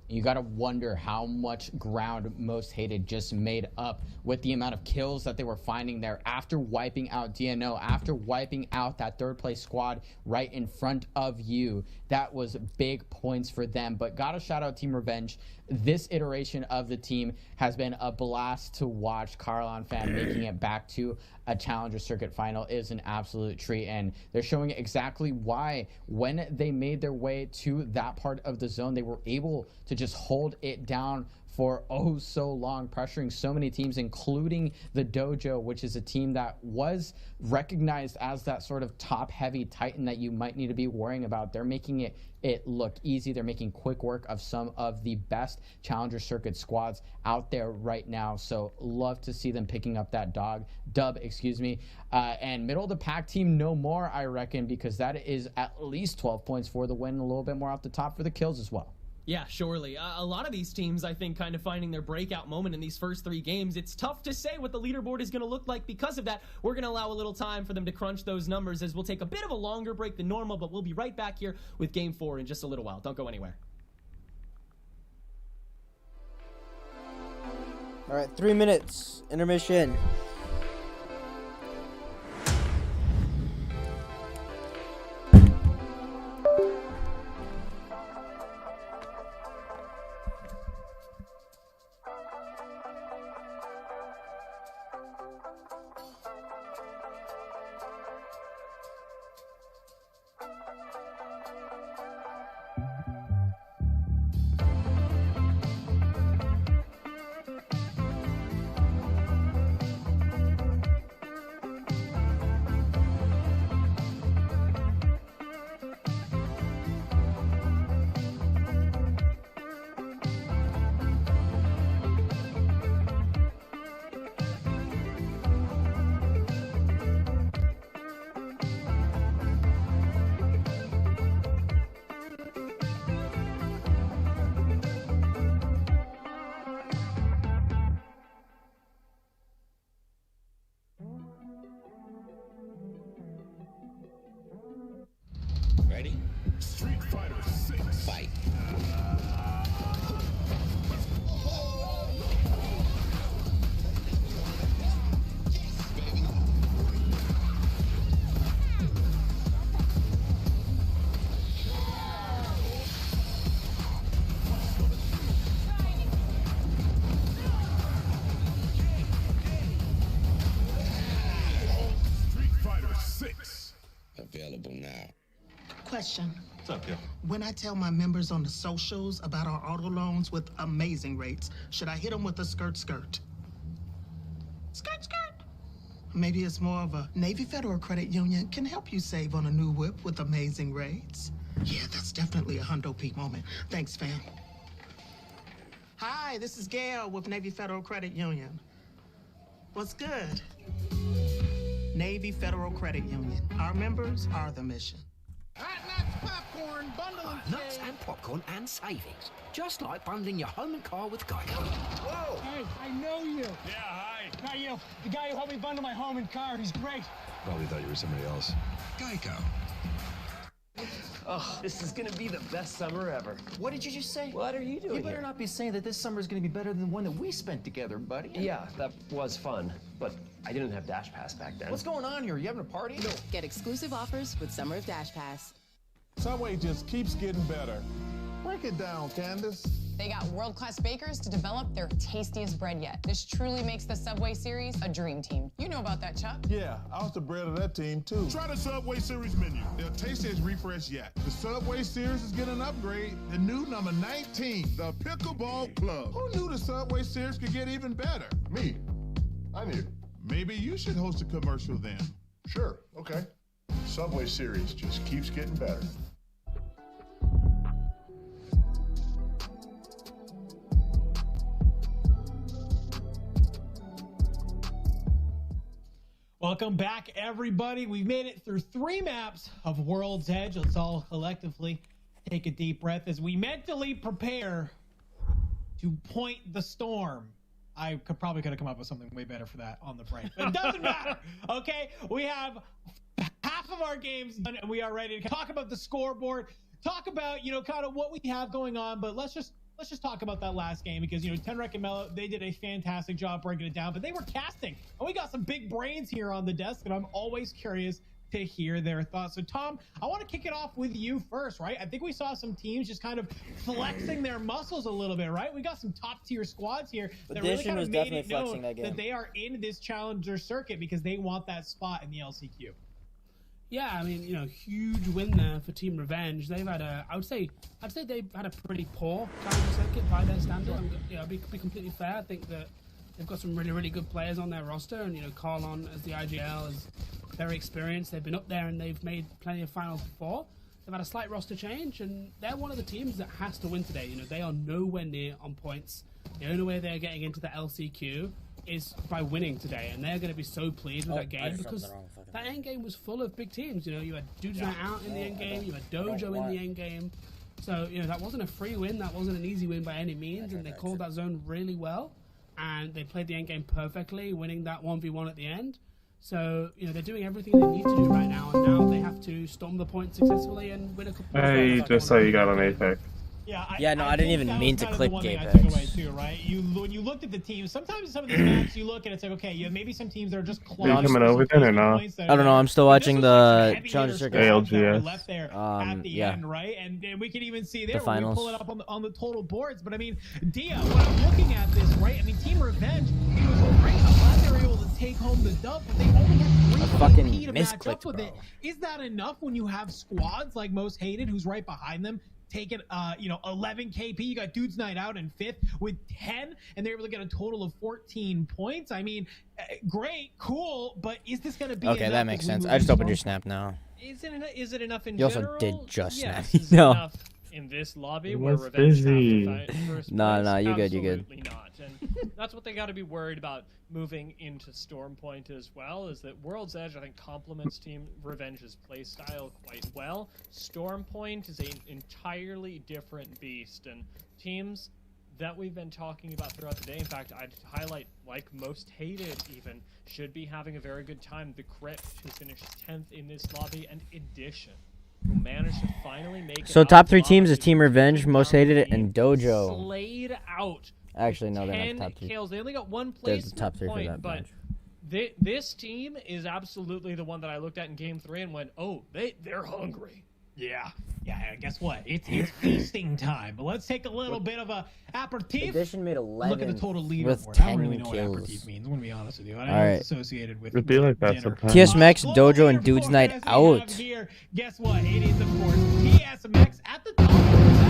You gotta wonder how much ground Most Hated just made up with the amount of kills that they were finding there after wiping out DNO, after wiping out that 3rd place squad right in front of you. That was big points for them, but gotta shout out Team Revenge. This iteration of the team has been a blast to watch. Carlon fan making it back to a Challenger Circuit final is an absolute treat, and they're showing exactly why when they made their way to that part of the zone, they were able to just hold it down for oh so long, pressuring so many teams, including the Dojo, which is a team that was recognized as that sort of top-heavy Titan that you might need to be worrying about. They're making it look easy. They're making quick work of some of the best Challenger Circuit squads out there right now. So love to see them picking up that dub, and middle of the pack team no more, I reckon, because that is at least 12 points for the win, a little bit more off the top for the kills as well. Yeah, surely. A lot of these teams, I think, kind of finding their breakout moment in these first 3 games. It's tough to say what the leaderboard is going to look like because of that. We're going to allow a little time for them to crunch those numbers, as we'll take a bit of a longer break than normal, but we'll be right back here with Game 4 in just a little while. Don't go anywhere. All right, 3 minutes. Intermission. Street Fighter 6. Fight. Street Fighter 6. Available now. Question. What's up, Gil? When I tell my members on the socials about our auto loans with amazing rates, should I hit them with a skirt? Skirt. Maybe it's more of a Navy Federal Credit Union can help you save on a new whip with amazing rates. Yeah, that's definitely a Hundo P moment. Thanks, fam. Hi, this is Gail with Navy Federal Credit Union. What's good? Navy Federal Credit Union. Our members are the mission. Popcorn, bundle nuts and popcorn and savings. Just like bundling your home and car with Geico. Whoa! Hey, I know you. Yeah, hi. Not you. The guy who helped me bundle my home and car. He's great. Probably thought you were somebody else. Geico. Oh, this is gonna be the best summer ever. What did you just say? What are you doing You better here? not be saying that this summer is going to be better than the one that we spent together, buddy. Yeah, that was fun, but I didn't have Dash Pass back then. What's going on here? You having a party? No. Get exclusive offers with Summer of Dash Pass. Subway just keeps getting better. Break it down, Candace. They got world-class bakers to develop their tastiest bread yet. This truly makes the Subway series a dream team. You know about that, Chuck. Yeah, I was the bread of that team, too. Try the Subway Series menu. Their tastiest refresh yet. The Subway Series is getting an upgrade. The new number 19, the Pickleball Club. Who knew the Subway Series could get even better? Me. I knew. Maybe you should host a commercial then. Sure, okay. Subway Series just keeps getting better. Welcome back, everybody. We've made it through 3 maps of World's Edge. Let's all collectively take a deep breath as we mentally prepare to point the storm. I probably could have come up with something way better for that on the break, but it doesn't matter. Okay, we have half of our games done, and we are ready to talk about the scoreboard, talk about kind of what we have going on. But let's just talk about that last game because Tenrek and Mello, they did a fantastic job breaking it down, but they were casting, and we got some big brains here on the desk, and I'm always curious to hear their thoughts. So Tom, I want to kick it off with you first, right? I think we saw some teams just kind of flexing their muscles a little bit, right? We got some top tier squads here that really kind of made it known that they are in this challenger circuit because they want that spot in the LCQ. Yeah, I mean, huge win there for Team Revenge. They've had I would say they've had a pretty poor challenger circuit by their standard. I'll be completely fair. I think that they've got some really, really good players on their roster, and Carlon as the IGL is very experienced. They've been up there and they've made plenty of finals before. They've had a slight roster change, and they're one of the teams that has to win today. They are nowhere near on points. The only way they're getting into the LCQ is by winning today, and they're going to be so pleased with that game because that end game was full of big teams. You had Dudes Night Out in the end game, you had Dojo in the end game. So that wasn't a free win, that wasn't an easy win by any means, and they called that zone really well, and they played the end game perfectly, winning that 1v1 at the end. So they're doing everything they need to do right now, and now they have to storm the point successfully and win a couple. Hey, just so you got on Apex. Yeah, no, I didn't even mean to click Apex. Too, right? When you looked at the teams, sometimes some of these maps you look and it's like, okay, you have maybe some teams that are just Are you coming over then or not? I don't know. I'm still watching the Challenger Circuit. ALGS. Left there at the end, right? And we can even see there when we pull it up on the total boards. But I mean, Dia, when I'm looking at this, right? I mean, Team Revenge, it was great. I'm glad they were able to take home the dub, but they only had 3 KP to match up with it. Is that enough when you have squads like Most Hated, who's right behind them, taking 11 KP? You got Dudes Night Out in 5th with 10, and they're able to get a total of 14 points. I mean, great, cool, but is this going to be okay? That makes sense. I just opened your snap now. Is it enough in you general? You also did just snap. Yes, No. Enough in this lobby It where was Revenge busy. have to fight first No, place? you good, you good. Absolutely not. And that's what they got to be worried about moving into Stormpoint as well, is that World's Edge, I think, complements Team Revenge's playstyle quite well. Stormpoint is an entirely different beast, and teams that we've been talking about throughout the day, in fact, I'd highlight, like Most Hated even, should be having a very good time. The Crypt, who finished 10th in this lobby, and Edition, who managed to finally make So it top out. 3 teams is Team Revenge, Most Hated, and Dojo. Slayed out. Actually, no, they're 10 not top 3. kills. They only got one They're placement the top 3 for point, that but bench. this team is absolutely the one that I looked at in Game 3 and went, oh, they're hungry. Yeah. Yeah, guess what? It's feasting time. But let's take a little bit of a aperitif. Edition made 11 Look at the total leaderboard. with I don't 10 really know what kills. aperitif means. I'm going to be honest with you. I know Alright. it's associated with It'd be like that dinner. sometimes. TSMX, Global Dojo, and leaderboard Dudes Night as we have Out. here, guess what? It is, of course, TSMX at the top.